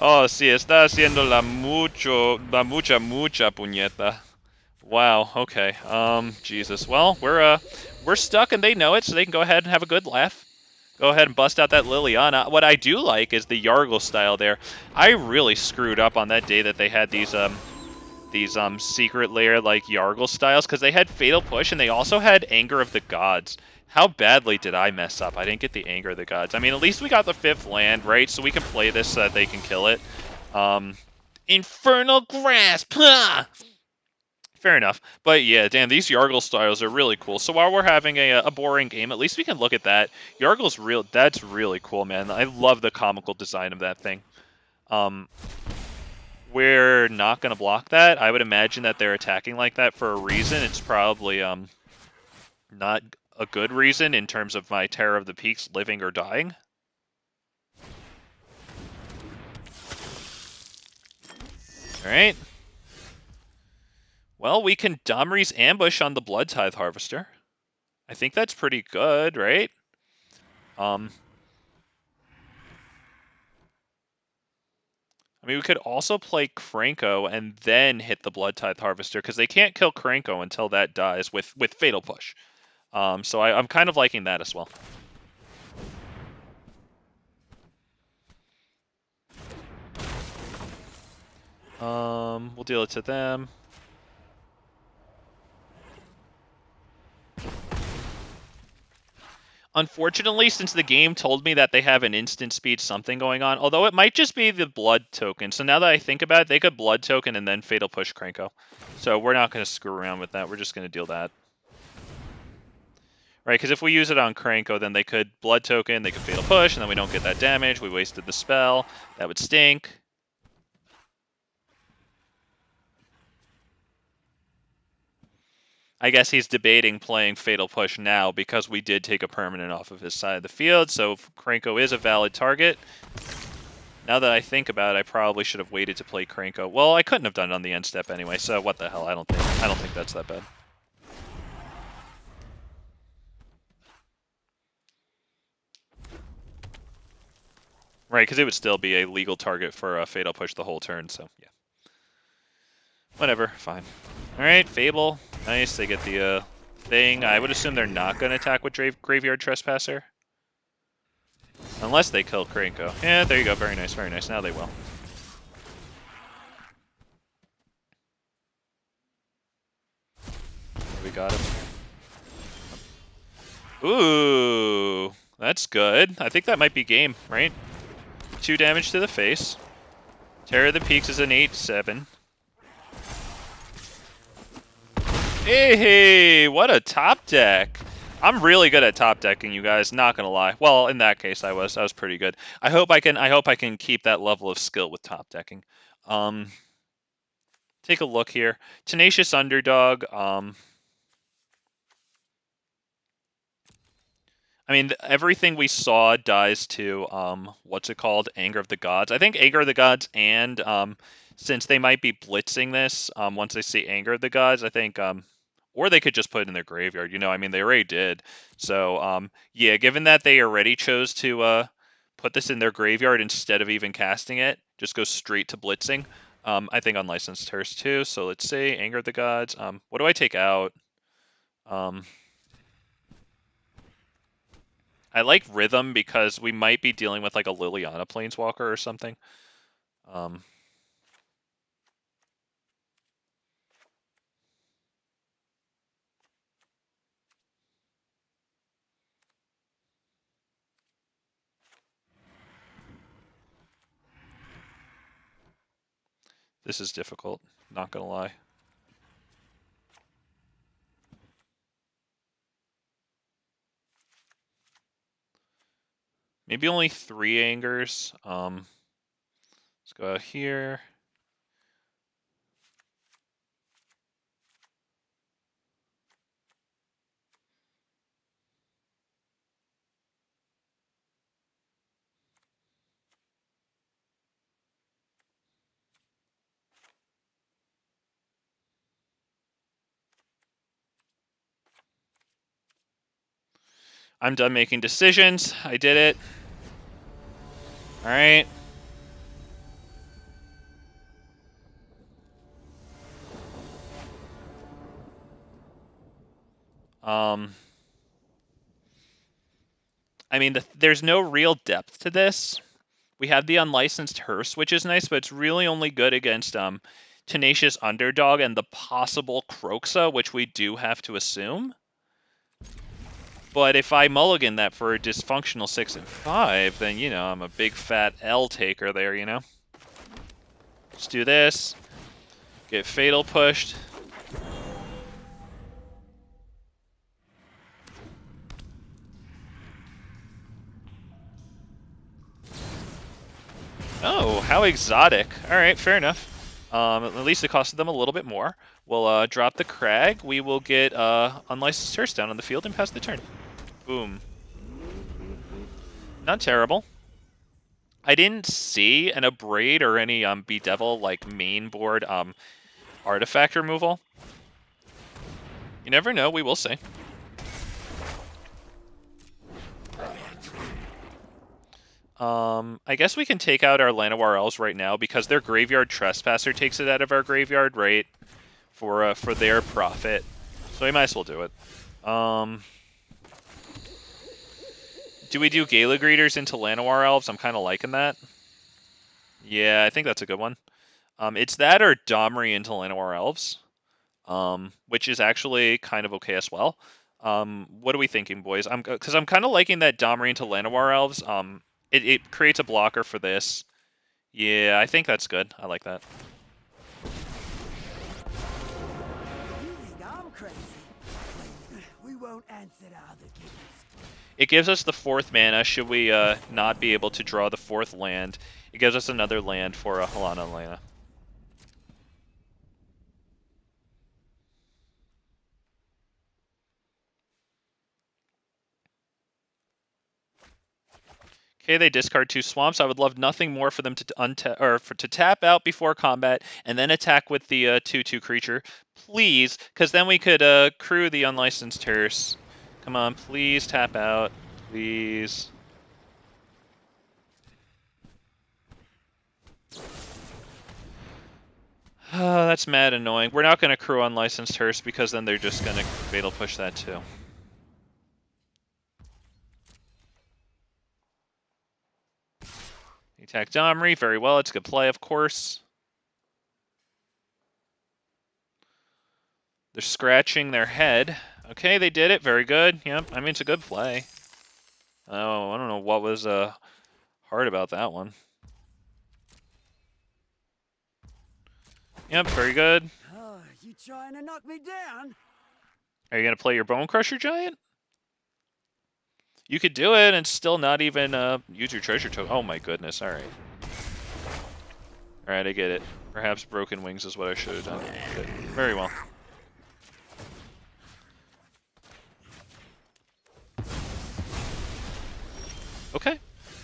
Oh, sí, está haciendo la mucha puñeta. Wow, okay. Jesus. Well, we're stuck and they know it, so they can go ahead and have a good laugh. Go ahead and bust out that Liliana. What I do like is the Yargle style there. I really screwed up on that day that they had these secret layer like Yargle styles, because they had Fatal Push and they also had Anger of the Gods. How badly did I mess up? I didn't get the Anger of the Gods. I mean, at least we got the 5th land, right? So we can play this so that they can kill it. Infernal Grasp! Huh! Fair enough. But yeah, damn, these Yargle styles are really cool. So while we're having a boring game, at least we can look at that. Yargle's that's really cool, man. I love the comical design of that thing. We're not going to block that. I would imagine that they're attacking like that for a reason. It's probably not a good reason in terms of my Terror of the Peaks living or dying. Alright. Well, we can Domri's Ambush on the Blood Tithe Harvester. I think that's pretty good, right? I mean, we could also play Krenko and then hit the Blood Tithe Harvester, because they can't kill Krenko until that dies with Fatal Push. So I'm kind of liking that as well. We'll deal it to them. Unfortunately, since the game told me that they have an instant speed something going on, although it might just be the blood token. So now that I think about it, they could blood token and then fatal push Krenko. So we're not going to screw around with that. We're just going to deal that. Right, because if we use it on Krenko, then they could blood token, they could fatal push, and then we don't get that damage. We wasted the spell. That would stink. I guess he's debating playing Fatal Push now because we did take a permanent off of his side of the field, so Krenko is a valid target. Now that I think about it, I probably should have waited to play Krenko. Well, I couldn't have done it on the end step anyway, so what the hell? I don't think that's that bad. Right, because it would still be a legal target for a Fatal Push the whole turn, so yeah. Whatever, fine. Alright, Fable. Nice, they get the thing. I would assume they're not going to attack with Graveyard Trespasser. Unless they kill Krenko. Yeah, there you go. Very nice, very nice. Now they will. We got him. Ooh, that's good. I think that might be game, right? 2 damage to the face. Terror of the Peaks is an 8/7. Hey, what a top deck! I'm really good at top decking, you guys. Not gonna lie. Well, in that case, I was pretty good. I hope I can keep that level of skill with top decking. Take a look here. Tenacious Underdog. I mean, everything we saw dies to, what's it called? Anger of the Gods. I think Anger of the Gods and, since they might be blitzing this, once they see Anger of the Gods, I think, or they could just put it in their graveyard, you know, I mean, they already did. So, yeah, given that they already chose to, put this in their graveyard instead of even casting it, just go straight to blitzing, I think Unlicensed Hearse too. So let's see, Anger of the Gods. What do I take out? I like Rhythm because we might be dealing with like a Liliana Planeswalker or something. This is difficult, not gonna lie. Maybe only 3 angers. Let's go out here. I'm done making decisions. I did it. All right. I mean, there's no real depth to this. We have the unlicensed hearse, which is nice, but it's really only good against Tenacious Underdog and the possible Croxa, which we do have to assume. But if I mulligan that for a dysfunctional 6 and 5, then, you know, I'm a big fat L taker there, you know? Let's do this. Get Fatal pushed. Oh, how exotic. Alright, fair enough. At least it costed them a little bit more. We'll drop the Crag. We will get Unlicensed Hearse down on the field and pass the turn. Boom. Not terrible. I didn't see an Abrade or any Bedevil like main board artifact removal. You never know, we will see. I guess we can take out our Llanowar Elves right now because their Graveyard Trespasser takes it out of our graveyard, right? For their profit. So we might as well do it. Do we do Gala Greeters into Llanowar Elves? I'm kind of liking that. Yeah, I think that's a good one. It's that or Domri into Llanowar Elves, which is actually kind of okay as well. What are we thinking, boys? Because I'm kind of liking that Domri into Llanowar Elves. It creates a blocker for this. Yeah, I think that's good. I like that. You think I'm crazy? We won't answer to other kids. It gives us the 4th mana should we not be able to draw the 4th land. It gives us another land for Halana and Alena. Okay, they discard 2 swamps. I would love nothing more for them to to tap out before combat and then attack with the 2/2 creature, please, because then we could crew the Unlicensed Hearse. Come on, please tap out, please. Oh, that's mad annoying. We're not going to crew Unlicensed Hearse because then they're just going to Fatal Push that too. Attack Domri, very well. It's a good play, of course. They're scratching their head. Okay, they did it. Very good. Yep, I mean, it's a good play. Oh, I don't know what was hard about that one. Yep, very good. Oh, you trying to knock me down? Are you going to play your Bone Crusher Giant? You could do it and still not even use your treasure token. Oh my goodness, alright. Alright, I get it. Perhaps Broken Wings is what I should have done. Good. Very well. Okay.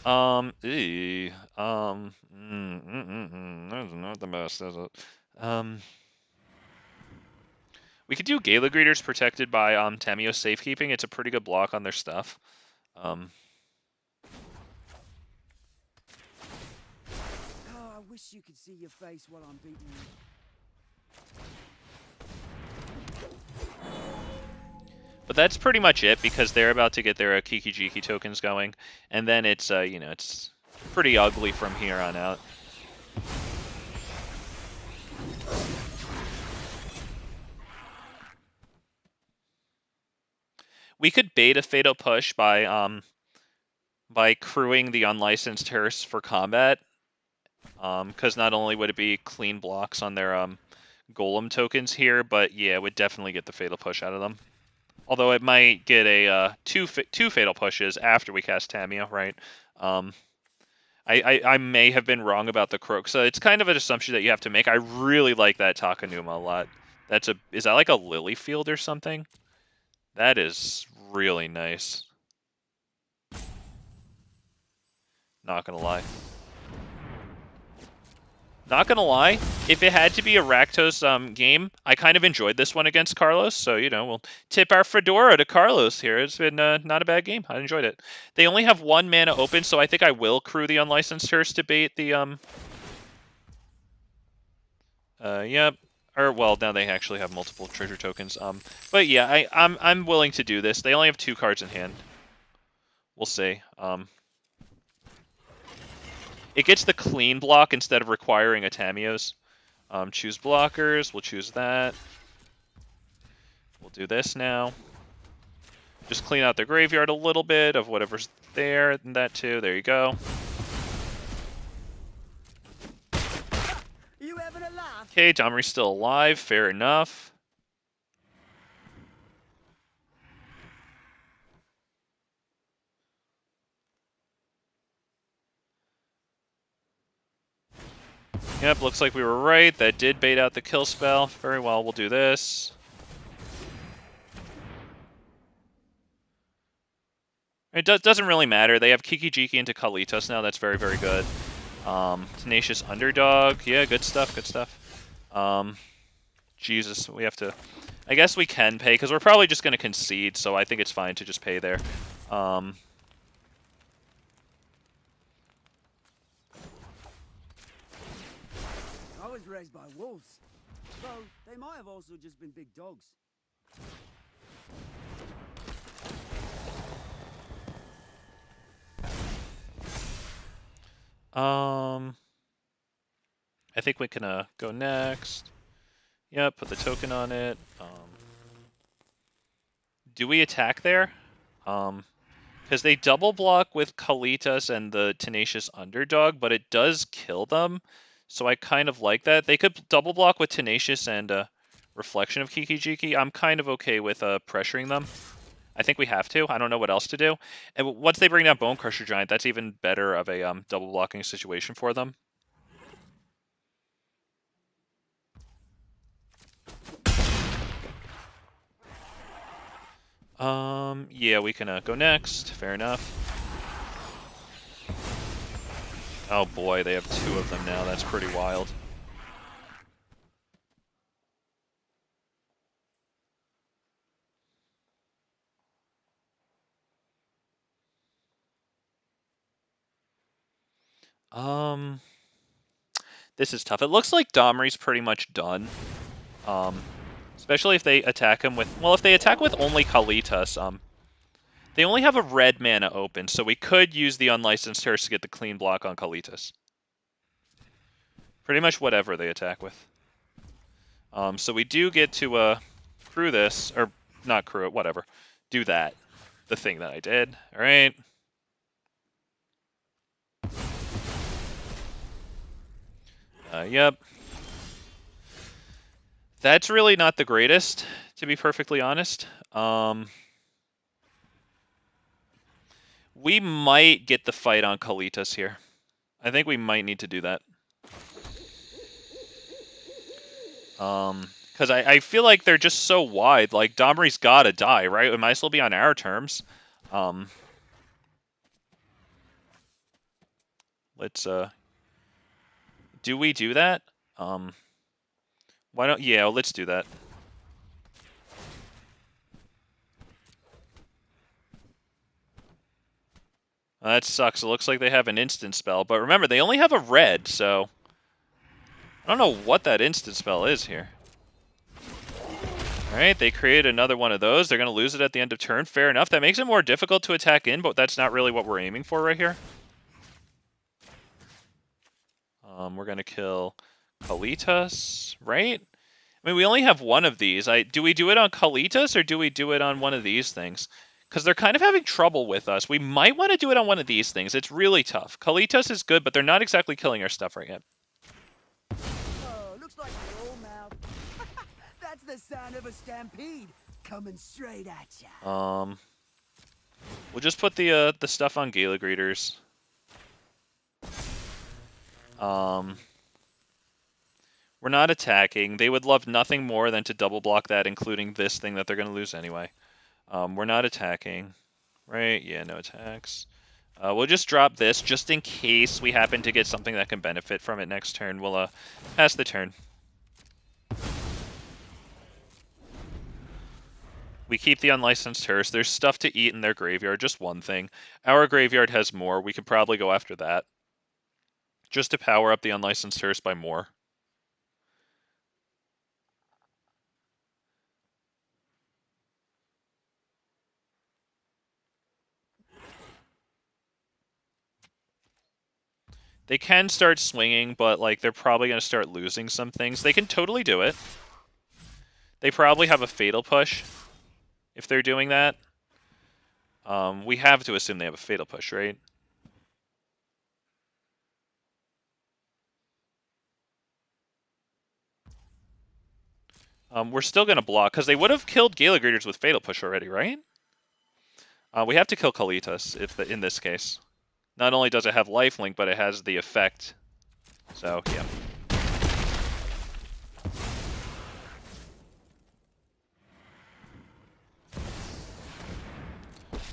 That's not the best, is it? We could do Gala Greeters protected by Tamiyo Safekeeping. It's a pretty good block on their stuff. Oh, I wish you could see your face while I'm beating you. But that's pretty much it because they're about to get their Kiki Jiki tokens going, and then it's you know, it's pretty ugly from here on out. We could bait a Fatal Push by crewing the Unlicensed Hearse for combat, because not only would it be clean blocks on their Golem tokens here, but yeah, it would definitely get the Fatal Push out of them. Although it might get a two fatal pushes after we cast Tamiyo, right? I may have been wrong about the Croak, so it's kind of an assumption that you have to make. I really like that Takanuma a lot. Is that like a lily field or something? That is really nice. Not gonna lie. Not gonna lie, if it had to be a Rakdos game, I kind of enjoyed this one against Carlos, so, you know, we'll tip our fedora to Carlos here. It's been not a bad game. I enjoyed it. They only have 1 mana open, so I think I will crew the Unlicensed Hearse to bait the, yep. Or, well, now they actually have multiple treasure tokens. But yeah, I'm willing to do this. They only have 2 cards in hand. We'll see. It gets the clean block instead of requiring a Tamiyo's. Choose blockers. We'll choose that. We'll do this now. Just clean out the graveyard a little bit of whatever's there, and that too. There you go. You having a laugh? Okay, Domri's still alive. Fair enough. Yep, looks like we were right. That did bait out the kill spell. Very well, we'll do this. It doesn't really matter. They have Kiki-Jiki into Kalitos now. That's very, very good. Tenacious Underdog. Yeah, good stuff, good stuff. Jesus, we have to... I guess we can pay, because we're probably just going to concede, so I think it's fine to just pay there. I was raised by wolves, though they might have also just been big dogs. I think we can go next. Yep, put the token on it. Do we attack there? Because they double block with Kalitas and the Tenacious Underdog, but it does kill them. So I kind of like that. They could double block with Tenacious and Reflection of Kiki-Jiki. I'm kind of okay with pressuring them. I think we have to. I don't know what else to do. And once they bring down Bone Crusher Giant, that's even better of a double blocking situation for them. Yeah, we can go next. Fair enough. Oh boy, they have 2 of them now. That's pretty wild. This is tough. It looks like Domri's pretty much done. Especially if they attack him with... Well, if they attack with only Kalitas, they only have a red mana open, so we could use the Unlicensed Hearse to get the clean block on Kalitas. Pretty much whatever they attack with. So we do get to crew this, or not crew it, whatever. Do that. The thing that I did. Alright. Yep. That's really not the greatest, to be perfectly honest. We might get the fight on Kalitas here. I think we might need to do that. Because I feel like they're just so wide. Like, Domri's gotta die, right? It might as well be on our terms. Let's, do we do that? Why don't... Yeah, let's do that. That sucks. It looks like they have an instant spell. But remember, they only have a red, so... I don't know what that instant spell is here. Alright, they create another one of those. They're going to lose it at the end of turn. Fair enough. That makes it more difficult to attack in, but that's not really what we're aiming for right here. We're going to kill Kalitas, right? I mean, we only have one of these. Do we do it on Kalitas, or do we do it on one of these things? Because they're kind of having trouble with us. We might want to do it on one of these things. It's really tough. Kalitas is good, but they're not exactly killing our stuff right yet. Oh, looks like you're all mouth. That's the sound of a stampede. coming straight at ya. We'll just put the stuff on Gala Greeters. We're not attacking. They would love nothing more than to double block that, including this thing that they're going to lose anyway. We're not attacking. Right? Yeah, no attacks. We'll just drop this just in case we happen to get something that can benefit from it next turn. We'll pass the turn. We keep the unlicensed hearse. There's stuff to eat in their graveyard, just one thing. Our graveyard has more. We could probably go after that. Just to power up the unlicensed hearse by more. They can start swinging, but like they're probably going to start losing some things. They can totally do it. They probably have a fatal push if they're doing that. We have to assume they have a fatal push, right? We're still going to block, because they would have killed Gala Greeters with fatal push already, right? We have to kill Kalitas in this case. Not only does it have lifelink, but it has the effect. So, yeah.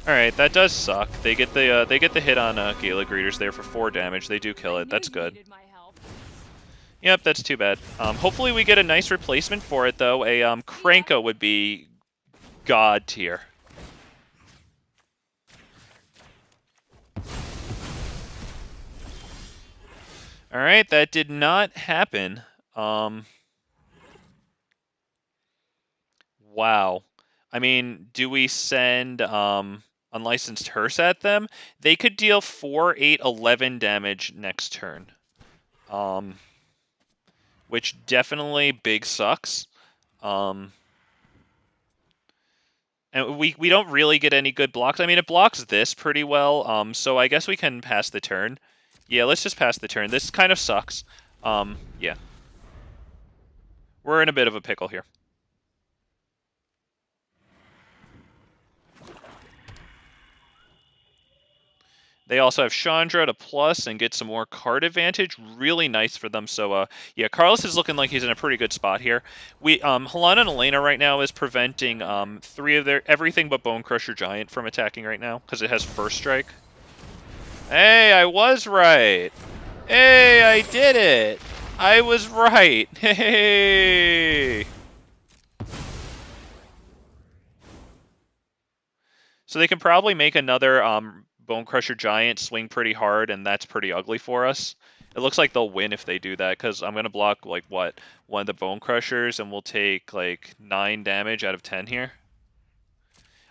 Alright, that does suck. They get the hit on Gala Greeters there for 4 damage. They do kill it. That's good. Yep, that's too bad. Hopefully we get a nice replacement for it, though. A Krenko would be god tier. Alright, that did not happen. Wow. I mean, do we send unlicensed hearse at them? They could deal 4, 8, 11 damage next turn. Which definitely big sucks. And we don't really get any good blocks. I mean, it blocks this pretty well, so I guess we can pass the turn. Yeah, let's just pass the turn. This kind of sucks. Yeah. We're in a bit of a pickle here. They also have Chandra to plus and get some more card advantage. Really nice for them. So, yeah, Carlos is looking like he's in a pretty good spot here. Halana and Alena right now is preventing 3 of their everything but Bone Crusher Giant from attacking right now because it has first strike. Hey, I was right. Hey, I did it. I was right. Hey. So they can probably make another Bone Crusher Giant swing pretty hard, and that's pretty ugly for us. It looks like they'll win if they do that, because I'm going to block, like, what? One of the Bone Crushers, and we'll take, like, 9 damage out of 10 here.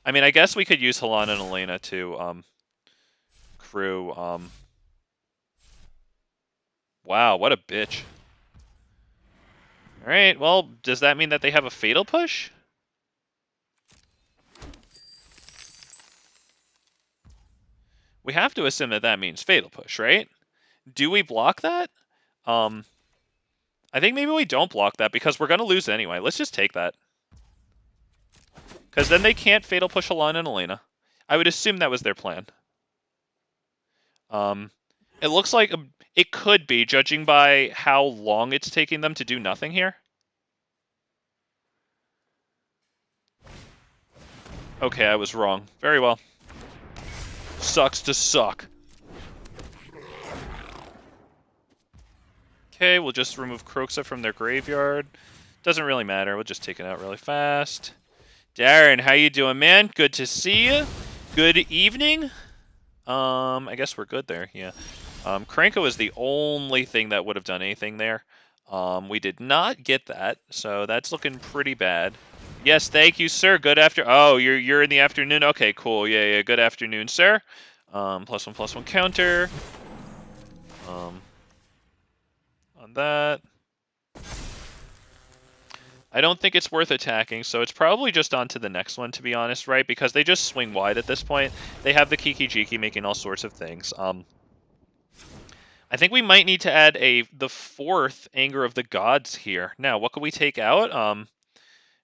I mean, I guess we could use Halana and Alena to crew. Wow, what a bitch. Alright, well, does that mean that they have a Fatal Push? We have to assume that that means Fatal Push, right? Do we block that? I think maybe we don't block that because we're going to lose anyway. Let's just take that. Because then they can't Fatal Push Halana and Alena. I would assume that was their plan. It looks like it could be, judging by how long it's taking them to do nothing here. Okay, I was wrong. Very well. Sucks to suck. Okay, we'll just remove Kroxa from their graveyard. Doesn't really matter. We'll just take it out really fast. Darren, how you doing, man? Good to see you. Good evening. I guess we're good there, yeah. Krenko is the only thing that would have done anything there. We did not get that, so that's looking pretty bad. Yes, thank you, sir. Good after. Oh, you're in the afternoon. Okay, cool. Yeah. Good afternoon, sir. +1/+1 counter. On that. I don't think it's worth attacking, so it's probably just on to the next one, to be honest, right? Because they just swing wide at this point. They have the Kiki Jiki making all sorts of things. I think we might need to add the 4th Anger of the Gods here. Now, what can we take out?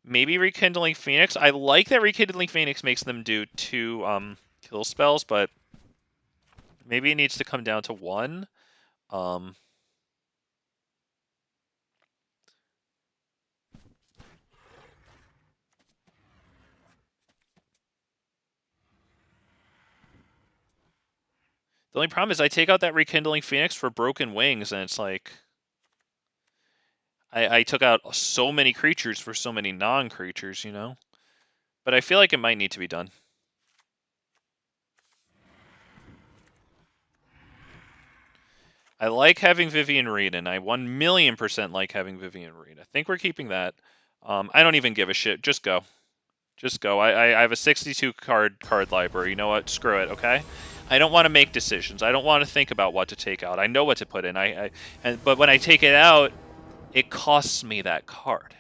Maybe Rekindling Phoenix. I like that Rekindling Phoenix makes them do 2 kill spells, but maybe it needs to come down to 1. The only problem is I take out that Rekindling Phoenix for Broken Wings, and it's like I took out so many creatures for so many non-creatures, you know? But I feel like it might need to be done. I like having Vivien Reid, and I 1,000,000% like having Vivien Reid. I think we're keeping that. I don't even give a shit. Just go. Just go. I have a 62 card library. You know what? Screw it, okay? I don't want to make decisions. I don't want to think about what to take out. I know what to put in. But when I take it out, it costs me that card.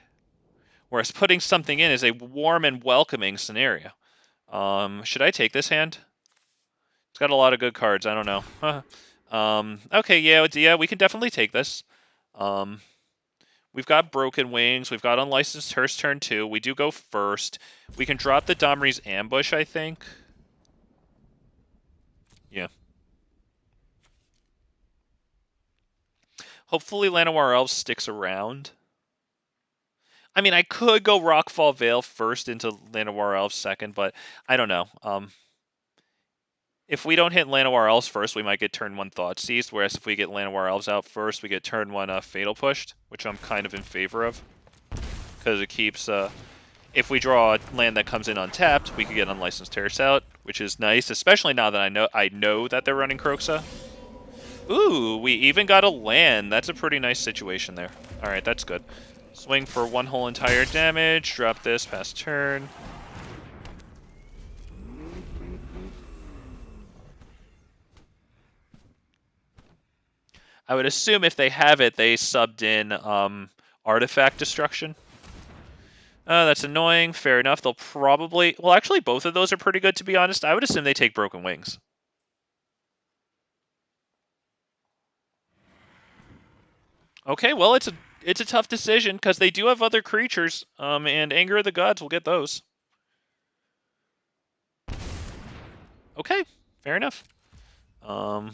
Whereas putting something in is a warm and welcoming scenario. Should I take this hand? It's got a lot of good cards. I don't know. Okay, yeah, we can definitely take this. We've got Broken Wings. We've got Unlicensed Hearse turn 2. We do go first. We can drop the Domri's Ambush, I think. Yeah. Hopefully Llanowar Elves sticks around. I mean, I could go Rockfall Vale first into Llanowar Elves second, but I don't know. If we don't hit Llanowar Elves first, we might get turn 1 Thoughtseized, whereas if we get Llanowar Elves out first, we get turn 1 Fatal Pushed, which I'm kind of in favor of. Because it keeps... if we draw a land that comes in untapped, we could get Unlicensed Terrace out, which is nice, especially now that I know that they're running Kroxa. Ooh, we even got a land. That's a pretty nice situation there. Alright, that's good. Swing for 1 whole entire damage, drop this, pass turn. I would assume if they have it, they subbed in Artifact Destruction. That's annoying. Fair enough. They'll probably... Well, actually, both of those are pretty good, to be honest. I would assume they take Broken Wings. Okay, well, it's a tough decision, because they do have other creatures, and Anger of the Gods will get those. Okay, fair enough. We'll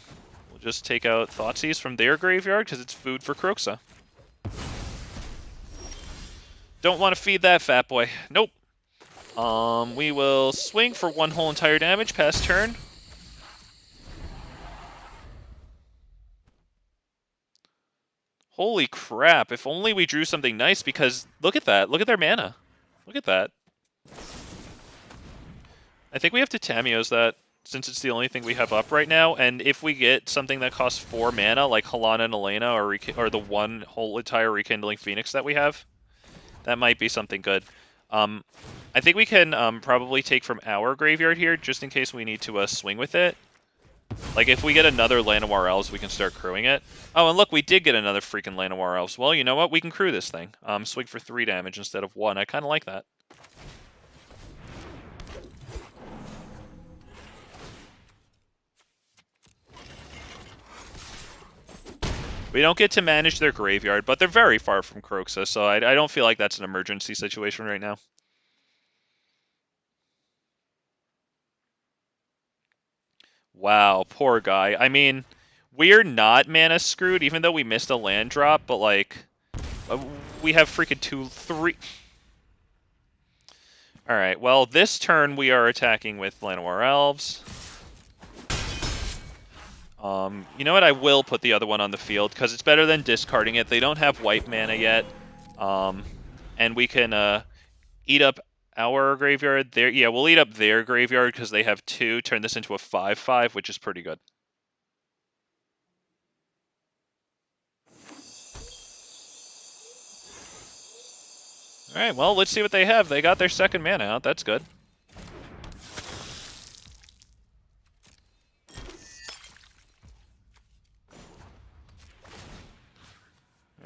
just take out Thoughtseize from their graveyard, because it's food for Kroxa. Don't want to feed that fat boy. Nope. We will swing for 1 whole entire damage, pass turn. Holy crap, if only we drew something nice, because look at that. Look at their mana. Look at that. I think we have to Tamiyo's that, since it's the only thing we have up right now, and if we get something that costs 4 mana, like Halana and Alena, or the 1 whole entire Rekindling Phoenix that we have, that might be something good. I think we can probably take from our graveyard here, just in case we need to swing with it. Like, if we get another Llanowar Elves, we can start crewing it. Oh, and look, we did get another freaking Llanowar Elves. Well, you know what? We can crew this thing. Swing for 3 damage instead of 1. I kind of like that. We don't get to manage their graveyard, but they're very far from Kroxa, so I don't feel like that's an emergency situation right now. Wow, poor guy. I mean, we're not mana screwed, even though we missed a land drop, but like, we have freaking 2, 3... Alright, well, this turn we are attacking with Llanowar Elves. You know what? I will put the other one on the field, because it's better than discarding it. They don't have white mana yet. And we can eat up our graveyard. Yeah, we'll eat up their graveyard, because they have 2. Turn this into a 5/5, which is pretty good. Alright, well, let's see what they have. They got their 2nd mana out. That's good.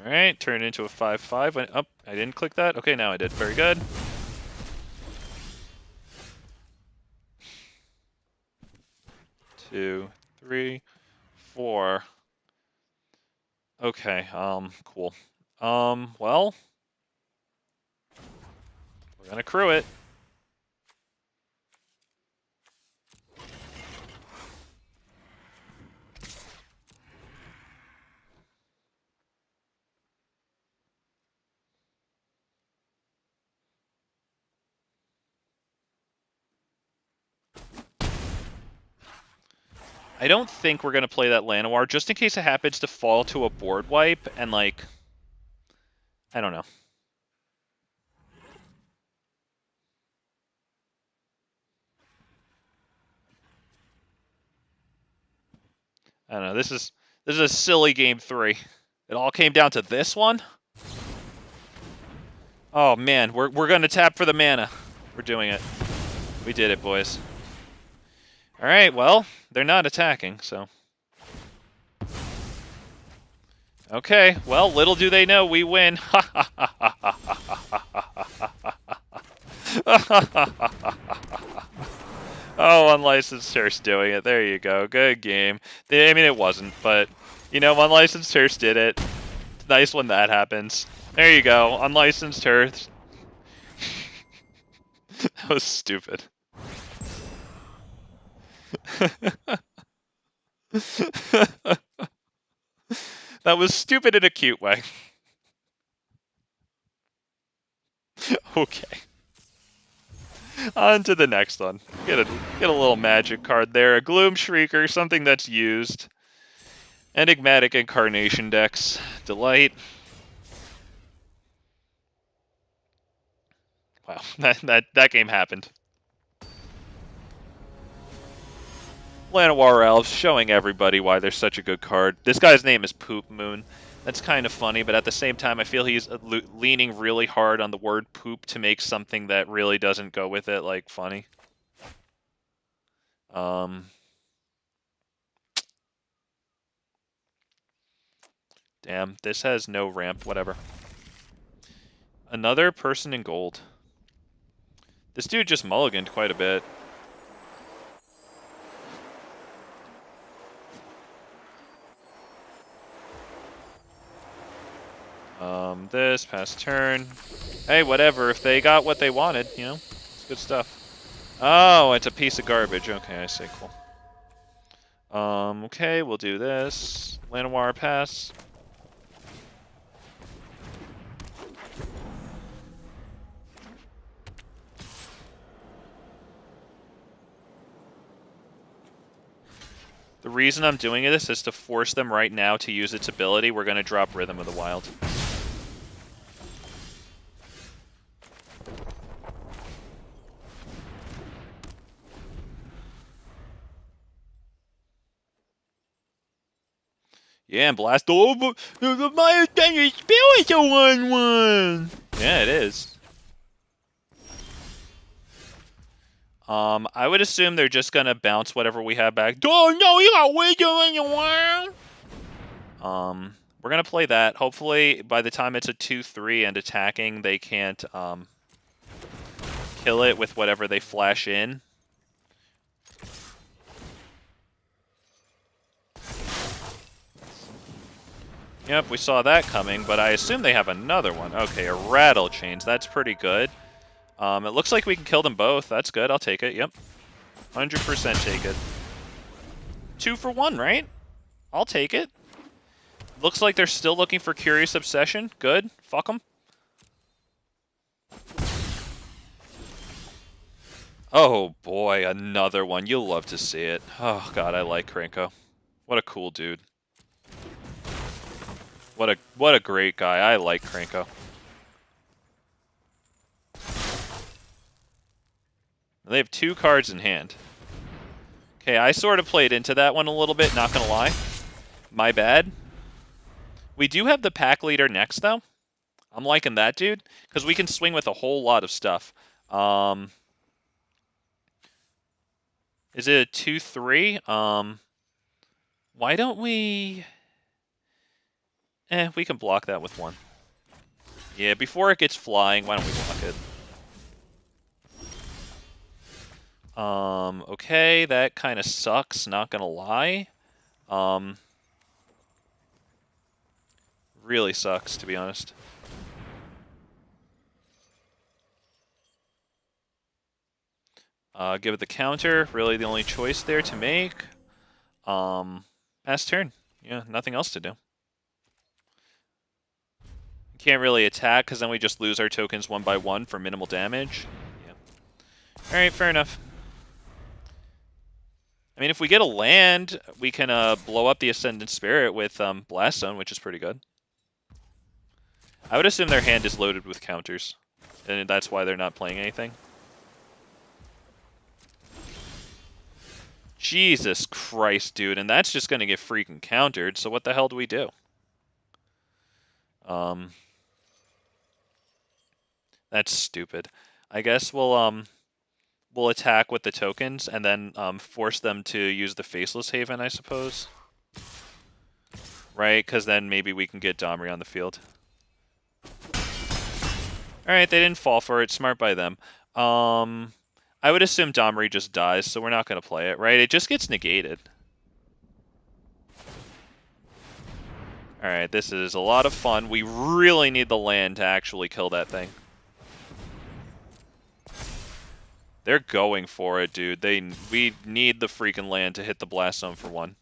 Alright, turn it into a 5/5. Oh, I didn't click that. Okay, now I did. Very good. Two, 3, 4. Okay, cool. Well... Gonna crew it. I don't think we're going to play that Llanowar, just in case it happens to fall to a board wipe, and, like, I don't know. I don't know, this is a silly game 3. It all came down to this one? Oh man, we're going to tap for the mana. We're doing it. We did it, boys. Alright, well, they're not attacking, so... Okay, well, little do they know, we win. Oh, Unlicensed Hearse doing it. There you go. Good game. I mean, it wasn't, but, you know, Unlicensed Hearse did it. It's nice when that happens. There you go. Unlicensed Hearse. That was stupid. That was stupid in a cute way. Okay. On to the next one. Get a little magic card there. A Gloom Shrieker, something that's used. Enigmatic Incarnation decks. Delight. Wow, that game happened. Llanowar Elves, showing everybody why they're such a good card. This guy's name is Poop Moon. That's kind of funny, but at the same time, I feel he's leaning really hard on the word poop to make something that really doesn't go with it, like, funny. Damn, this has no ramp, whatever. Another person in gold. This dude just mulliganed quite a bit. This, pass turn. Hey, whatever, if they got what they wanted, you know, it's good stuff. Oh, it's a piece of garbage. Okay, I see, cool. Okay, we'll do this. Llanowar pass. The reason I'm doing this is to force them right now to use its ability. We're going to drop Rhythm of the Wild. Yeah, and blast over. My spirit is a 1/1. Yeah, it is. I would assume they're just gonna bounce whatever we have back. Oh no, you got Wisdom in your wild. We're gonna play that. Hopefully, by the time it's a 2/3 and attacking, they can't kill it with whatever they flash in. Yep, we saw that coming, but I assume they have another one. Okay, a Rattle Chains. That's pretty good. It looks like we can kill them both. That's good. I'll take it. Yep. 100% take it. 2 for 1, right? I'll take it. Looks like they're still looking for Curious Obsession. Good. Fuck them. Oh boy, another one. You'll love to see it. Oh god, I like Krenko. What a cool dude. What a great guy. I like Krenko. They have 2 cards in hand. Okay, I sort of played into that one a little bit, not gonna lie. My bad. We do have the pack leader next, though. I'm liking that, dude, because we can swing with a whole lot of stuff. Is it a 2/3? Why don't we... we can block that with 1. Yeah, before it gets flying, why don't we block it? Okay, that kind of sucks, not gonna lie. Really sucks, to be honest. Give it the counter. Really the only choice there to make. Pass turn. Yeah, nothing else to do. Can't really attack because then we just lose our tokens one by one for minimal damage. Yeah. Alright, fair enough. I mean, if we get a land, we can blow up the Ascendant Spirit with Blast Zone, which is pretty good. I would assume their hand is loaded with counters, and that's why they're not playing anything. Jesus Christ, dude, and that's just going to get freaking countered, so what the hell do we do? That's stupid. I guess we'll attack with the tokens and then force them to use the Faceless Haven, I suppose. Right, because then maybe we can get Domri on the field. Alright, they didn't fall for it. Smart by them. I would assume Domri just dies, so we're not going to play it, right? It just gets negated. Alright, this is a lot of fun. We really need the land to actually kill that thing. They're going for it, dude. We need the freaking land to hit the Blast Zone for one.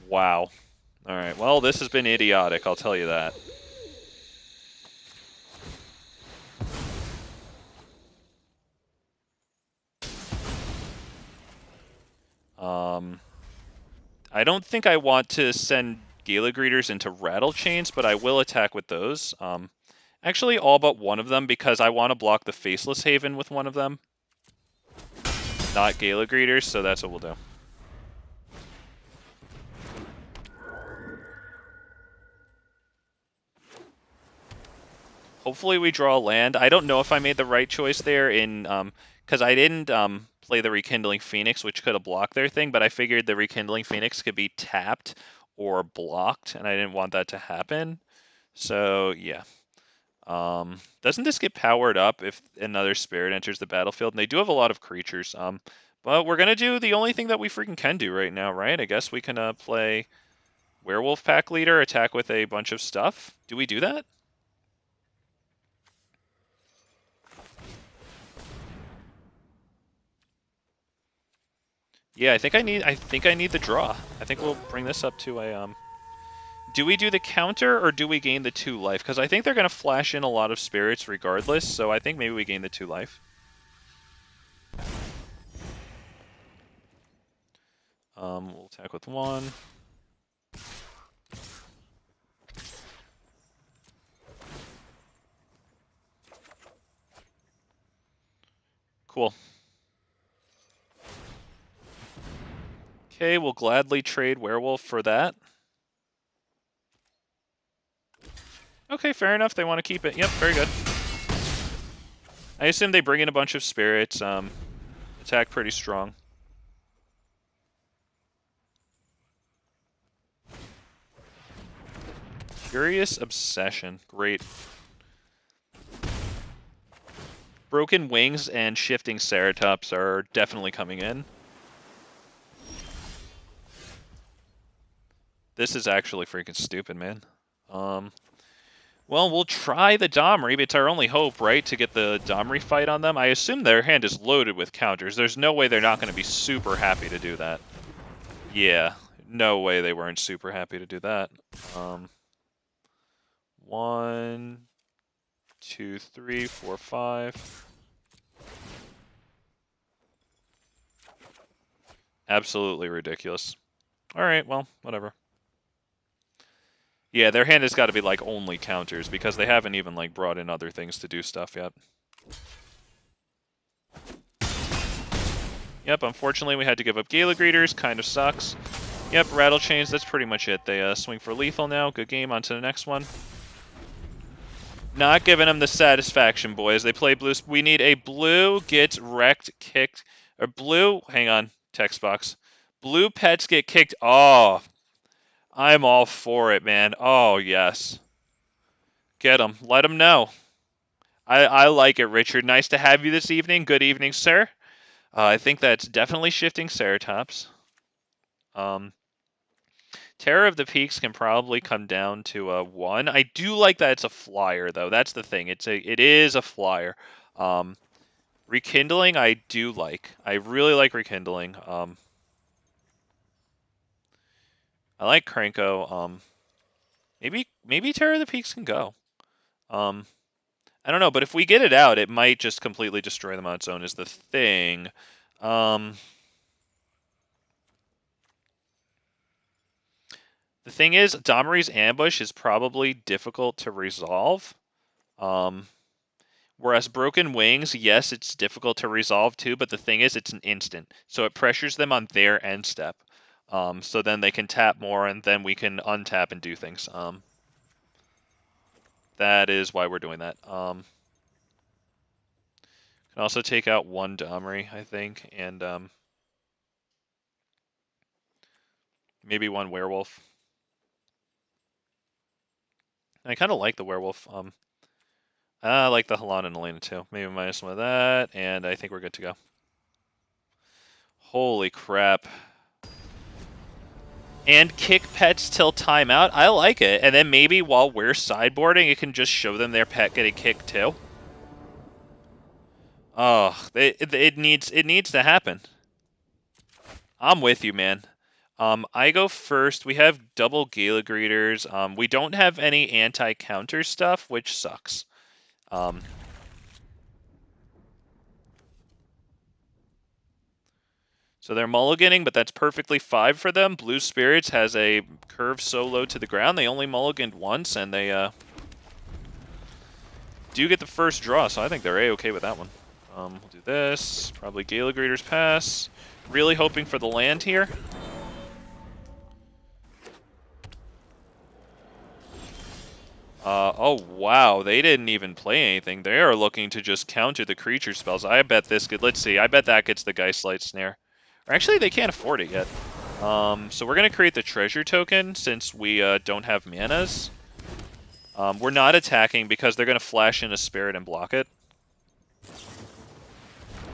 Wow. Alright, well, this has been idiotic, I'll tell you that. I don't think I want to send Gala Greeters into Rattle Chains, but I will attack with those. Actually, all but one of them, because I want to block the Faceless Haven with one of them. Not Gala Greeters, so that's what we'll do. Hopefully we draw a land. I don't know if I made the right choice there in because I didn't play the Rekindling Phoenix, which could have blocked their thing, but I figured the Rekindling Phoenix could be tapped or blocked, and I didn't want that to happen. So yeah. Doesn't this get powered up if another spirit enters the battlefield? And they do have a lot of creatures. But we're gonna do the only thing that we freaking can do right now, right? I guess we can play Werewolf Pack Leader, attack with a bunch of stuff. Do we do that? Yeah, I think I need the draw. I think we'll bring this up to a do we do the counter or do we gain the 2 life? Because I think they're gonna flash in a lot of spirits regardless, so I think maybe we gain the 2 life. We'll attack with 1. Cool. Okay, we'll gladly trade Werewolf for that. Okay, fair enough. They want to keep it. Yep, very good. I assume they bring in a bunch of spirits. Attack pretty strong. Curious Obsession. Great. Broken Wings and Shifting Ceratops are definitely coming in. This is actually freaking stupid, man. Well, we'll try the Domri, but it's our only hope, right, to get the Domri fight on them. I assume their hand is loaded with counters. There's no way they're not going to be super happy to do that. Yeah, no way they weren't super happy to do that. 1, 2, 3, 4, 5. Absolutely ridiculous. Alright, well, whatever. Yeah, their hand has got to be, like, only counters, because they haven't even, like, brought in other things to do stuff yet. Yep, unfortunately we had to give up Gala Greeters, kind of sucks. Yep, Rattle Chains, that's pretty much it. They swing for lethal now. Good game, on to the next one. Not giving them the satisfaction, boys. They play blue. We need a blue gets wrecked, kicked, or blue, hang on, text box. Blue pets get kicked. Oh, I'm all for it, man. Oh, yes. Get them. Let them know. I like it, Richard. Nice to have you this evening. Good evening, sir. I think that's definitely Shifting Ceratops. Terror of the Peaks can probably come down to a 1. I do like that it's a flyer, though. That's the thing. It is a flyer. Rekindling, I do like. I really like Rekindling. I like Krenko. Maybe Terror of the Peaks can go. I don't know, but if we get it out, it might just completely destroy them on its own. Is the thing. The thing is, Domri's ambush is probably difficult to resolve. Whereas Broken Wings, yes, it's difficult to resolve too, but the thing is, it's an instant. So it pressures them on their end step. So then they can tap more, and then we can untap and do things. That is why we're doing that. Can also take out one Domri, I think, and maybe one Werewolf. I kind of like the Werewolf. I like the Halana and Alena too. Maybe minus one of that, and I think we're good to go. Holy crap. And kick pets till timeout. I like it. And then maybe while we're sideboarding, it can just show them their pet getting kicked too. Oh, it needs to happen. I'm with you, man. I go first. We have double Gala Greeters. We don't have any anti-counter stuff, which sucks. So they're mulliganing, but that's perfectly fine for them. Blue Spirits has a curve so low to the ground. They only mulliganed once, and they do get the first draw, so I think they're A-okay with that one. We'll do this. Probably Gala Greeters pass. Really hoping for the land here. Oh, wow. They didn't even play anything. They are looking to just counter the creature spells. I bet this could... Let's see. I bet that gets the Geistlight Snare. Or actually, they can't afford it yet. So we're going to create the treasure token since we don't have manas. We're not attacking because they're going to flash in a spirit and block it.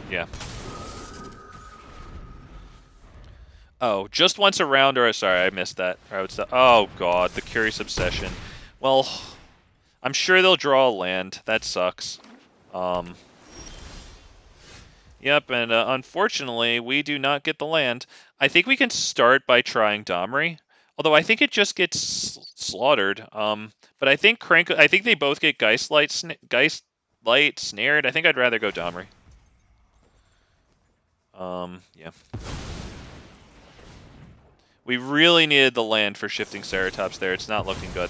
Yeah. Oh, just once a round, or sorry, I missed that. Oh god, the Curious Obsession. Well, I'm sure they'll draw a land. That sucks. Yep, and unfortunately, we do not get the land. I think we can start by trying Domri, although I think it just gets slaughtered. But I think Krenko. I think they both get Geistlight snared. I think I'd rather go Domri. Yeah. We really needed the land for Shifting Ceratops there. It's not looking good.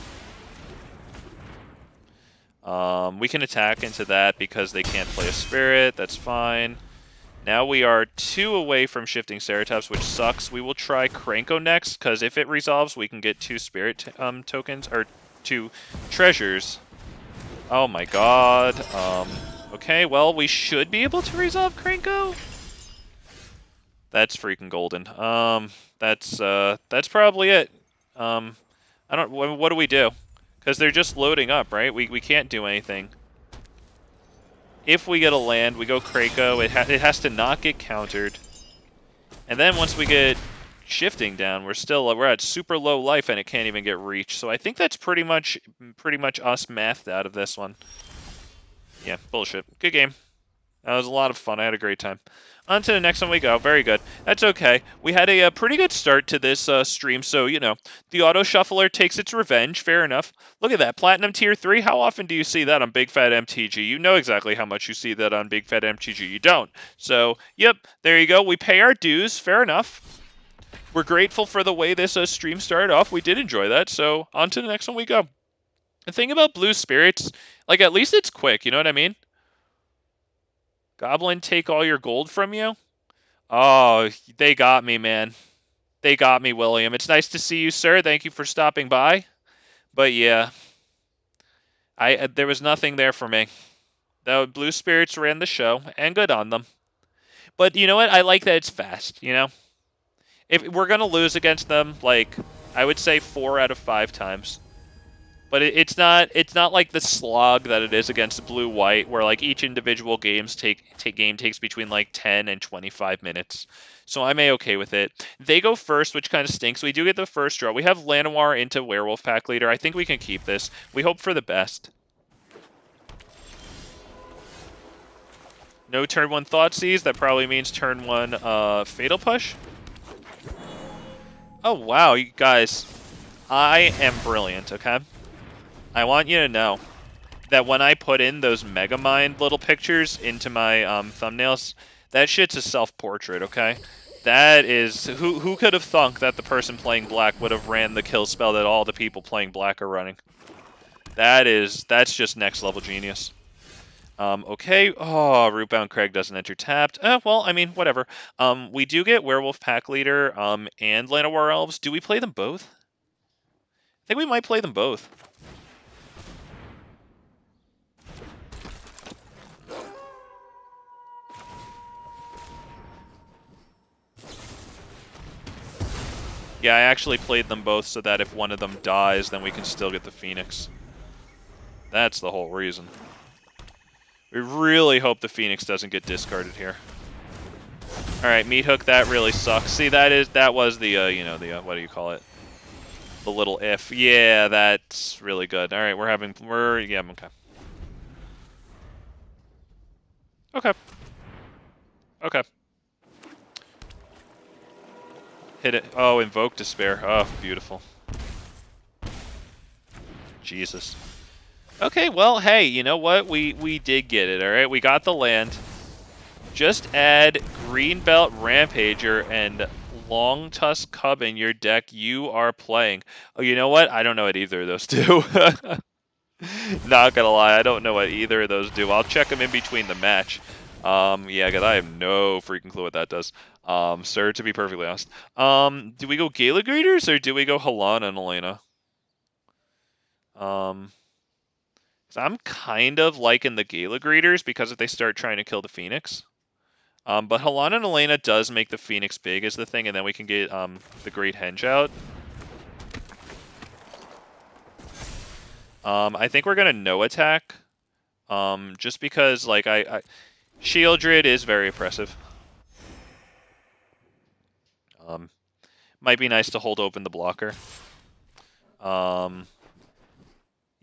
We can attack into that because they can't play a spirit. That's fine. Now we are 2 away from Shifting Ceratops, which sucks. We will try Krenko next, because if it resolves, we can get 2 spirit tokens, or 2 treasures. Oh my god. Okay, well, we should be able to resolve Krenko. That's freaking golden. That's probably it. I don't. What do we do? Because they're just loading up, right? We can't do anything. If we get a land, we go Krenko. It has to not get countered. And then once we get shifting down, we're at super low life and it can't even get reached. So I think that's pretty much us mathed out of this one. Yeah, bullshit. Good game. That was a lot of fun. I had a great time. On to the next one we go. Very good. That's okay. We had a pretty good start to this stream, so, you know, the auto shuffler takes its revenge. Fair enough. Look at that. Platinum Tier 3. How often do you see that on Big Fat MTG? You know exactly how much you see that on Big Fat MTG. You don't. So, yep, there you go. We pay our dues. Fair enough. We're grateful for the way this stream started off. We did enjoy that, so on to the next one we go. The thing about Blue Spirits, like, at least it's quick, you know what I mean? Goblin take all your gold from you? Oh, they got me, man. They got me, William. It's nice to see you, sir. Thank you for stopping by. But yeah, there was nothing there for me. The Blue Spirits ran the show, and good on them. But you know what? I like that it's fast, you know? If we're going to lose against them, like, I would say 4 out of 5 times. But it's not like the slog that it is against blue-white, where like each individual game takes between like 10 and 25 minutes. So I'm A-okay with it. They go first, which kind of stinks. We do get the first draw. We have Llanowar into Werewolf Pack Leader. I think we can keep this. We hope for the best. No turn 1 Thoughtseize. That probably means turn 1 Fatal Push. Oh, wow, you guys. I am brilliant, okay? I want you to know that when I put in those Megamind little pictures into my thumbnails, that shit's a self-portrait, okay? That is... Who could have thunk that the person playing black would have ran the kill spell that all the people playing black are running? That's just next-level genius. Okay. Oh, Rootbound Crag doesn't enter tapped. Well, I mean, whatever. We do get Werewolf Pack Leader and Llanowar Elves. Do we play them both? I think we might play them both. Yeah, I actually played them both so that if one of them dies, then we can still get the Phoenix. That's the whole reason. We really hope the Phoenix doesn't get discarded here. Alright, Meat Hook, that really sucks. See, that was the, what do you call it? The little if. Yeah, that's really good. Alright, yeah, okay. Okay. Okay. Hit it. Oh, Invoke Despair. Oh, beautiful. Jesus. Okay, well, hey, you know what? We did get it, alright? We got the land. Just add Greenbelt Rampager and Long Tusk Cub in your deck. You are playing. Oh, you know what? I don't know what either of those do. Not gonna lie, I don't know what either of those do. I'll check them in between the match. Yeah, because I have no freaking clue what that does. Sir, to be perfectly honest. Do we go Gala Greeters or do we go Halana and Alena? I'm kind of liking the Gala Greeters because if they start trying to kill the Phoenix. But Halana and Alena does make the Phoenix big is the thing, and then we can get the Great Henge out. I think we're gonna no attack. Just because like Shieldred is very oppressive. Might be nice to hold open the blocker.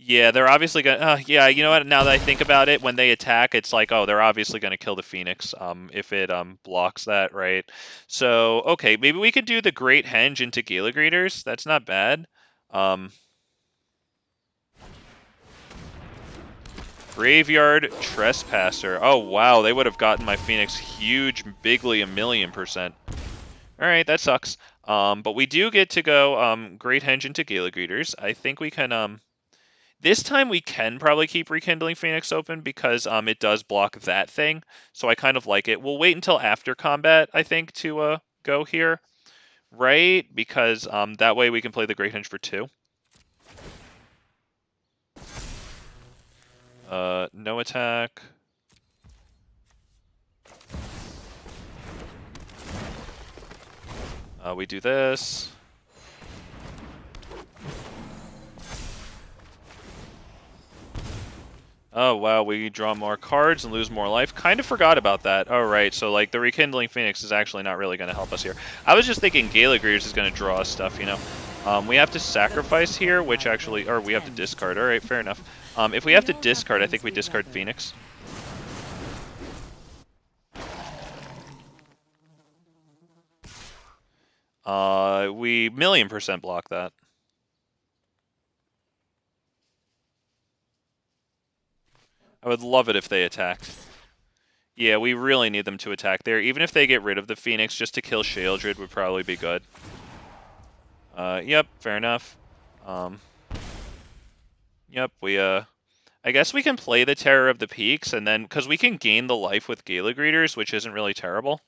Yeah, they're obviously gonna. Yeah, you know what? Now that I think about it, when they attack, it's like, oh, they're obviously gonna kill the Phoenix. If it blocks that, right? So okay, maybe we could do the Great Henge into Gala Greeters. That's not bad. Graveyard Trespasser. Oh wow, they would have gotten my Phoenix huge, bigly, 1,000,000%. All right, that sucks. But we do get to go Great Henge into Gala Greeters. I think we can this time we can probably keep Rekindling Phoenix open because it does block that thing. So I kind of like it. We'll wait until after combat, I think, to go here. Right? Because that way we can play the Great Henge for 2. No attack. We do this. Oh, wow, we draw more cards and lose more life. Kind of forgot about that. Oh, right, so, like, the Rekindling Phoenix is actually not really going to help us here. I was just thinking Gala Greeters is going to draw us stuff, you know. We have to sacrifice here, which actually... Or we have to discard. All right, fair enough. If we have to discard, I think we discard Phoenix. We 1,000,000% block that. I would love it if they attacked. Yeah, we really need them to attack there. Even if they get rid of the Phoenix, just to kill Shieldred would probably be good. Yep, fair enough. Yep, I guess we can play the Terror of the Peaks, and then... Because we can gain the life with Gala Greeters, which isn't really terrible.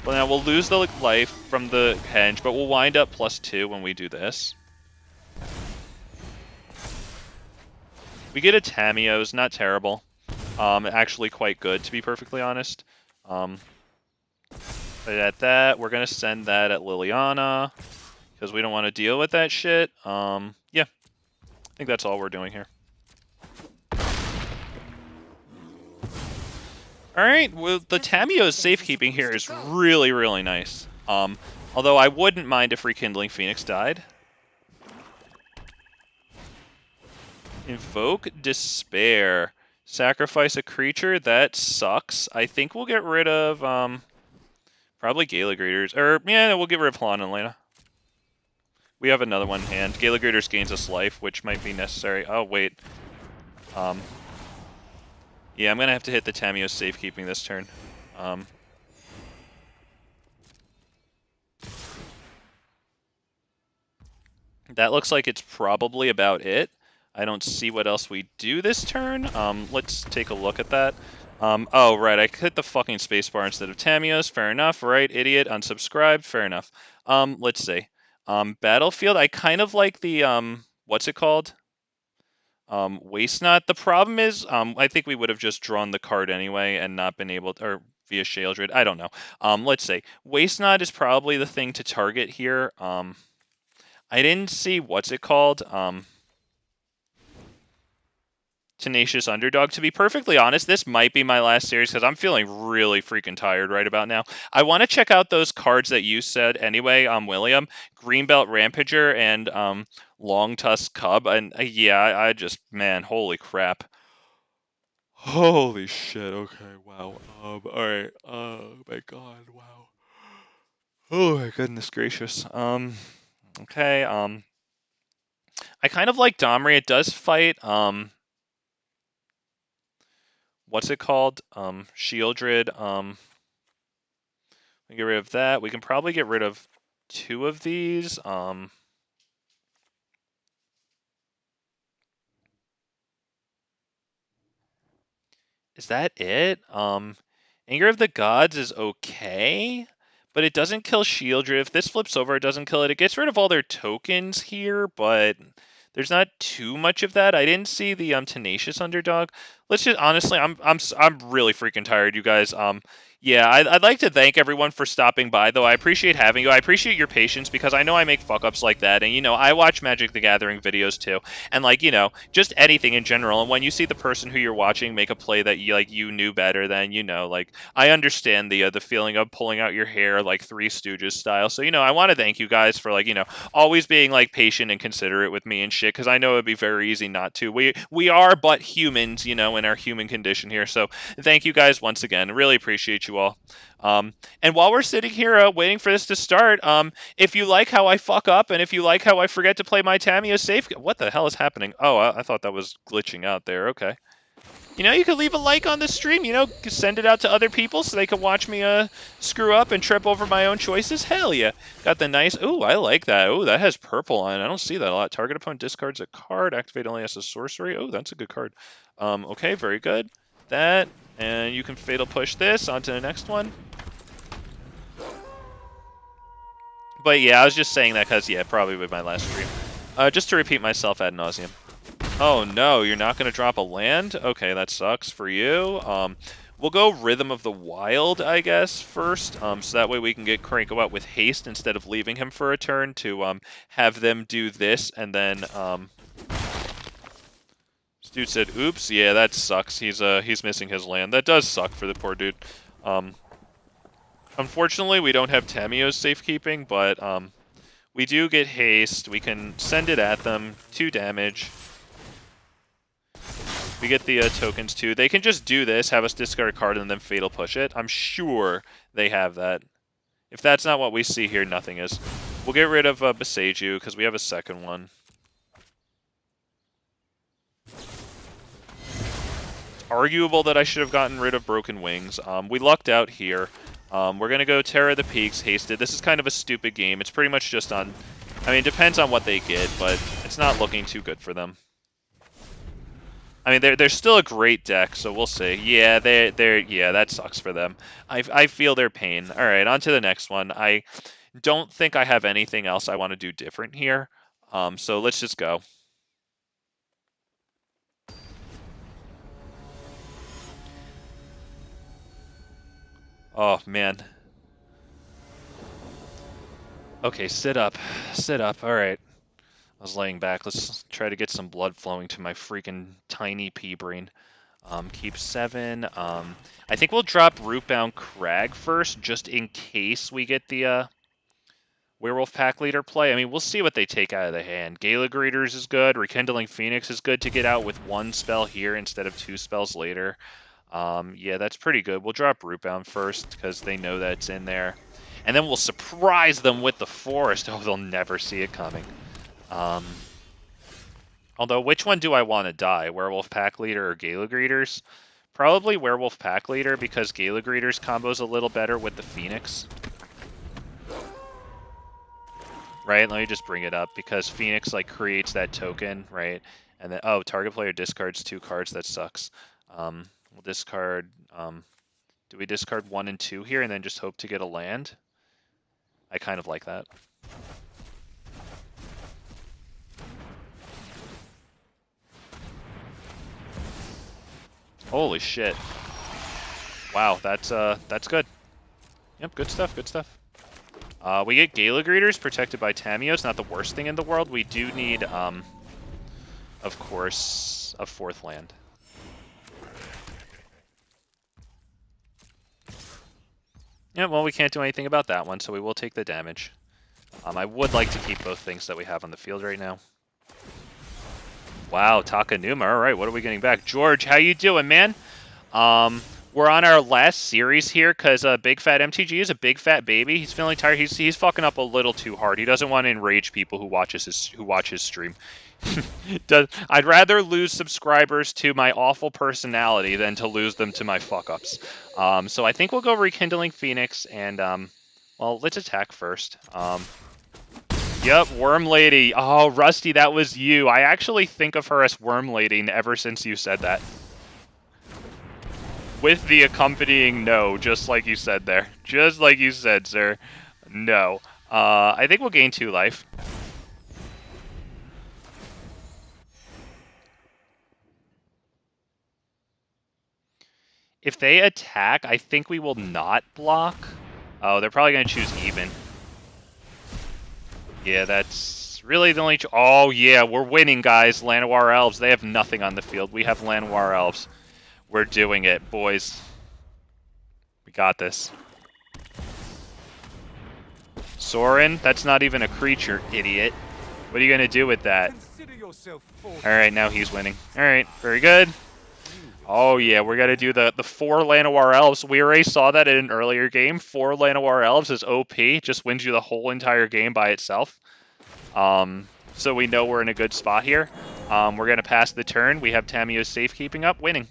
Well, now we'll lose the life from the Henge, but we'll wind up +2 when we do this. We get a Tamiyo's, not terrible. Actually quite good, to be perfectly honest. But at that, we're going to send that at Liliana. because we don't want to deal with that shit. Yeah, I think that's all we're doing here. Alright, well, the Tamiyo's safekeeping here is really, really nice. Although I wouldn't mind if Rekindling Phoenix died. Invoke Despair. Sacrifice a creature? That sucks. I think we'll get rid of, probably Gala Greeters. Or, yeah, we'll get rid of Halana and Alena. We have another one in hand. Gala Greeters gains us life, which might be necessary. Oh, wait. Yeah, I'm gonna have to hit the Tamiyo safekeeping this turn. That looks like it's probably about it. I don't see what else we do this turn. Let's take a look at that. Oh, right, I hit the fucking spacebar instead of Tamiyo's. Fair enough, right, idiot, unsubscribed, fair enough. Let's see. Battlefield, I kind of like the, what's it called? Waste Not. The problem is, I think we would have just drawn the card anyway and not been able to, or via Sheoldred, I don't know. Let's say, Waste Not is probably the thing to target here. I didn't see, what's it called? Tenacious Underdog. To be perfectly honest, this might be my last series because I'm feeling really freaking tired right about now. I want to check out those cards that you said anyway, William. Greenbelt Rampager and Long Tusk Cub. And yeah, I just, man, holy crap. Holy shit, okay, wow. Alright, oh my god, wow. Oh my goodness gracious. Okay, I kind of like Domri. It does fight, what's it called? Sheoldred. We get rid of that. We can probably get rid of 2 of these. Is that it? Anger of the Gods is okay, but it doesn't kill Sheoldred. If this flips over, it doesn't kill it. It gets rid of all their tokens here, but there's not too much of that. I didn't see the Tenacious Underdog. Let's just honestly, I'm really freaking tired, you guys. Yeah, I'd like to thank everyone for stopping by, though. I appreciate having you. I appreciate your patience because I know I make fuck ups like that, and I watch Magic the Gathering videos too, and just anything in general. And when you see the person who you're watching make a play that you knew better than, I understand the feeling of pulling out your hair like Three Stooges style. So I want to thank you guys for always being patient and considerate with me and shit, because I know it'd be very easy not to. We are but humans, in our human condition here. So thank you guys once again. Really appreciate you all. And while we're sitting here waiting for this to start, if you like how I fuck up and if you like how I forget to play my Tamiyo safe, what the hell is happening? Oh, I thought that was glitching out there. Okay. You could leave a like on the stream, send it out to other people so they can watch me screw up and trip over my own choices. Hell yeah. Got the nice, ooh, I like that. Ooh, that has purple on it. I don't see that a lot. Target opponent discards a card, activate only as a sorcery. Oh, that's a good card. Okay, very good. That, and you can fatal push this onto the next one. But yeah, I was just saying that because, yeah, probably with my last stream. Just to repeat myself ad nauseum. Oh no, you're not going to drop a land? Okay, that sucks for you. We'll go Rhythm of the Wild, I guess, first. So that way we can get Krenko out with haste instead of leaving him for a turn to have them do this. And then this dude said, oops, yeah, that sucks. He's missing his land. That does suck for the poor dude. Unfortunately, we don't have Tamiyo's safekeeping, but we do get haste. We can send it at them, 2 damage. We get the tokens too. They can just do this, have us discard a card, and then fatal push it. I'm sure they have that. If that's not what we see here, nothing is. We'll get rid of Boseiju because we have a second one. Arguable that I should have gotten rid of Broken Wings. We lucked out here. We're going to go Terror of the Peaks, Hasted. This is kind of a stupid game. It's pretty much just on... I mean, it depends on what they get, but it's not looking too good for them. I mean, they're still a great deck, so we'll see. Yeah, yeah, that sucks for them. I feel their pain. All right, on to the next one. I don't think I have anything else I want to do different here. So let's just go. Oh man. Okay, sit up. Sit up. All right. I was laying back. Let's try to get some blood flowing to my freaking tiny pea brain. Keep 7. I think we'll drop Rootbound Crag first, just in case we get the Werewolf Pack Leader play. I mean, we'll see what they take out of the hand. Gala Greeters is good. Rekindling Phoenix is good to get out with 1 spell here instead of 2 spells later. Yeah, that's pretty good. We'll drop Rootbound first because they know that it's in there. And then we'll surprise them with the Forest. Oh, they'll never see it coming. Although, which one do I want to die? Werewolf Pack Leader or Gala Greeters? Probably Werewolf Pack Leader because Gala Greeters combos a little better with the Phoenix. Right, let me just bring it up because Phoenix like creates that token, right? And then, oh, target player discards 2 cards. That sucks. We'll discard, do we discard 1 and 2 here and then just hope to get a land? I kind of like that. Holy shit. Wow, that's good. Yep, good stuff, good stuff. We get Gala Greeters protected by Tamiyo. It's not the worst thing in the world. We do need, of course, a 4th land. Yeah, well, we can't do anything about that one, so we will take the damage. I would like to keep both things that we have on the field right now. Wow, Takanuma. All right, what are we getting back? George, how you doing, man? We're on our last series here because Big Fat MTG is a big fat baby. He's feeling tired. He's fucking up a little too hard. He doesn't want to enrage people who watch his stream. I'd rather lose subscribers to my awful personality than to lose them to my fuck ups. So I think we'll go Rekindling Phoenix and well, let's attack first. Yep, Worm Lady. Oh, Rusty, that was you. I actually think of her as Worm Lady ever since you said that. With the accompanying no, just like you said there. Just like you said, sir. No. I think we'll gain 2 life. If they attack, I think we will not block. Oh, they're probably going to choose even. Yeah, that's really the only... Oh, yeah, we're winning, guys. Llanowar Elves. They have nothing on the field. We have Llanowar Elves. We're doing it, boys. We got this. Sorin, that's not even a creature, idiot. What are you going to do with that? Alright, now he's winning. Alright, very good. Oh yeah, we're going to do the 4 Llanowar Elves. We already saw that in an earlier game. 4 Llanowar Elves is OP. Just wins you the whole entire game by itself. So we know we're in a good spot here. We're going to pass the turn. We have Tamiyo's Safekeeping up, winning.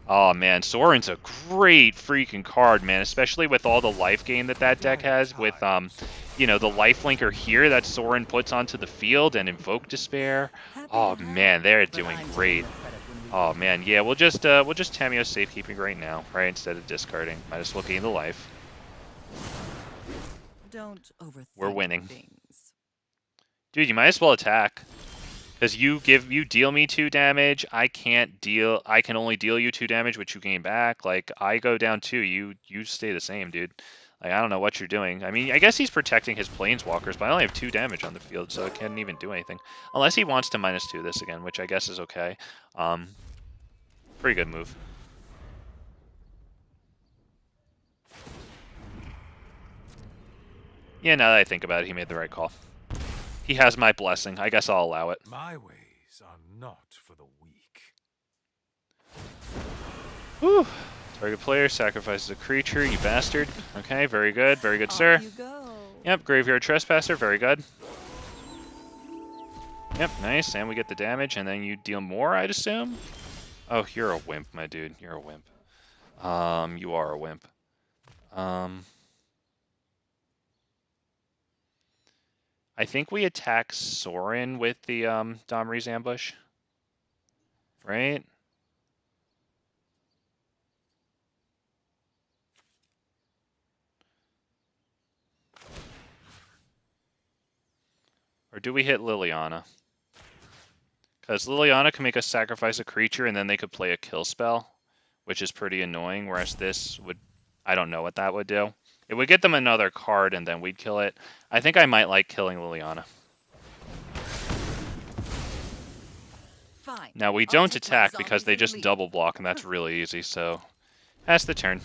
Oh man, Sorin's a great freaking card, man, especially with all the life gain that deck has with, you know, the life linker here that Sorin puts onto the field and Invoke Despair. Oh man, they're doing great. Oh man, yeah, we'll just Tamiyo Safekeeping right now, right, instead of discarding. Might as well gain the life. Don't overthink. We're winning. Things. Dude, you might as well attack. Because you deal me 2 damage, I can only deal you 2 damage, which you gain back. Like, I go down 2, you stay the same, dude. Like, I don't know what you're doing. I mean, I guess he's protecting his planeswalkers, but I only have 2 damage on the field, so it can't even do anything. Unless he wants to -2 this again, which I guess is okay. Pretty good move. Yeah, now that I think about it, he made the right call. He has my blessing. I guess I'll allow it. My ways are not for the weak. Whew. Target player sacrifices a creature, you bastard. Okay, very good, sir. You go. Yep, Graveyard Trespasser, very good. Yep, nice, and we get the damage, and then you deal more, I'd assume? Oh, you're a wimp, my dude, you're a wimp. You are a wimp. I think we attack Sorin with the Domri's Ambush. Right? Or do we hit Liliana? Because Liliana can make us sacrifice a creature and then they could play a kill spell, which is pretty annoying, whereas this would... I don't know what that would do. It would get them another card, and then we'd kill it. I think I might like killing Liliana. Fine. Now, we I'll don't take my attack because zombies they and just leave. double block, and that's really easy, so that's the turn.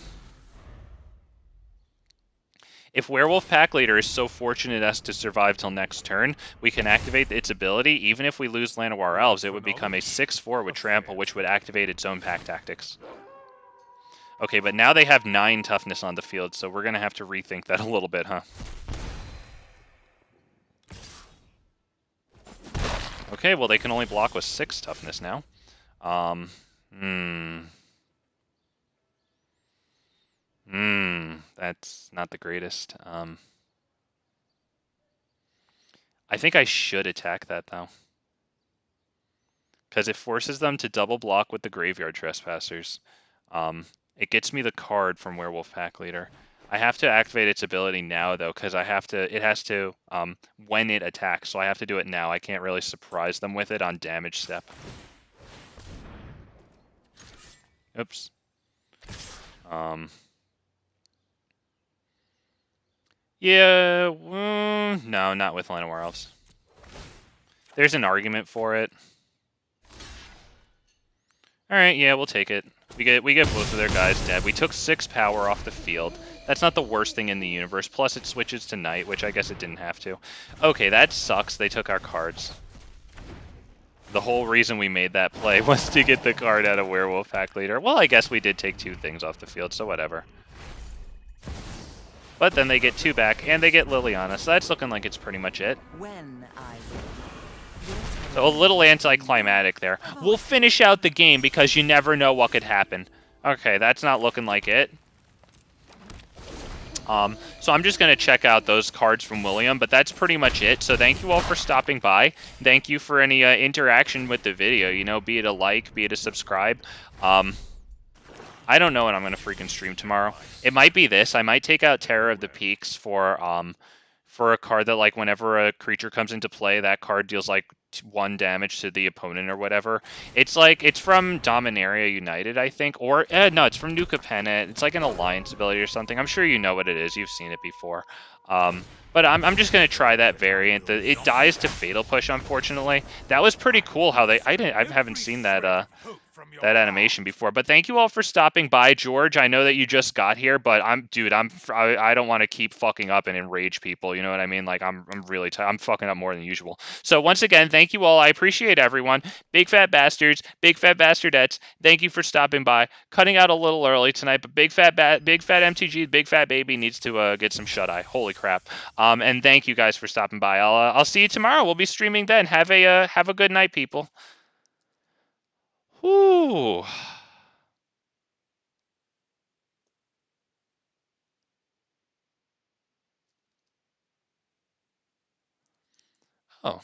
If Werewolf Pack Leader is so fortunate as to survive till next turn, we can activate its ability. Even if we lose Llanowar Elves, it would become a 6/4 with Trample, which would activate its own pack tactics. Okay, but now they have 9 toughness on the field, so we're going to have to rethink that a little bit, huh? Okay, well, they can only block with 6 toughness now. That's not the greatest. I think I should attack that, though. Because it forces them to double block with the Graveyard Trespassers. It gets me the card from Werewolf Pack Leader. I have to activate its ability now, though, because it has to, when it attacks, so I have to do it now. I can't really surprise them with it on damage step. Oops. Yeah, no, not with Llanowar Elves. There's an argument for it. All right, yeah, we'll take it. We get both of their guys dead. We took 6 power off the field. That's not the worst thing in the universe. Plus, it switches to night, which I guess it didn't have to. Okay, that sucks. They took our cards. The whole reason we made that play was to get the card out of Werewolf Pack Leader. Well, I guess we did take 2 things off the field, so whatever. But then they get 2 back, and they get Liliana, so that's looking like it's pretty much it. So a little anticlimactic there. We'll finish out the game because you never know what could happen. Okay, that's not looking like it. So I'm just going to check out those cards from William, but that's pretty much it. So thank you all for stopping by. Thank you for any interaction with the video, you know, be it a like, be it a subscribe. I don't know what I'm going to freaking stream tomorrow. It might be this. I might take out Terror of the Peaks for a card that, like, whenever a creature comes into play, that card deals, like, 1 damage to the opponent or whatever. It's, like, it's from Dominaria United, I think. Or, no, it's from Nuka Pennant. It's, like, an alliance ability or something. I'm sure you know what it is. You've seen it before. But I'm just going to try that variant. It dies to Fatal Push, unfortunately. That was pretty cool how they... I haven't seen that animation before. But thank you all for stopping by. George, I know that you just got here, but I don't want to keep fucking up and enrage people, you know what I mean? Like, I'm really tired. I'm fucking up more than usual. So once again, thank you all. I appreciate everyone. Big fat bastards, big fat bastardettes, thank you for stopping by. Cutting out a little early tonight, but big fat MTG, big fat baby needs to get some shut eye. Holy crap. And thank you guys for stopping by. I'll see you tomorrow. We'll be streaming then. Have a good night, people. Whew. Oh.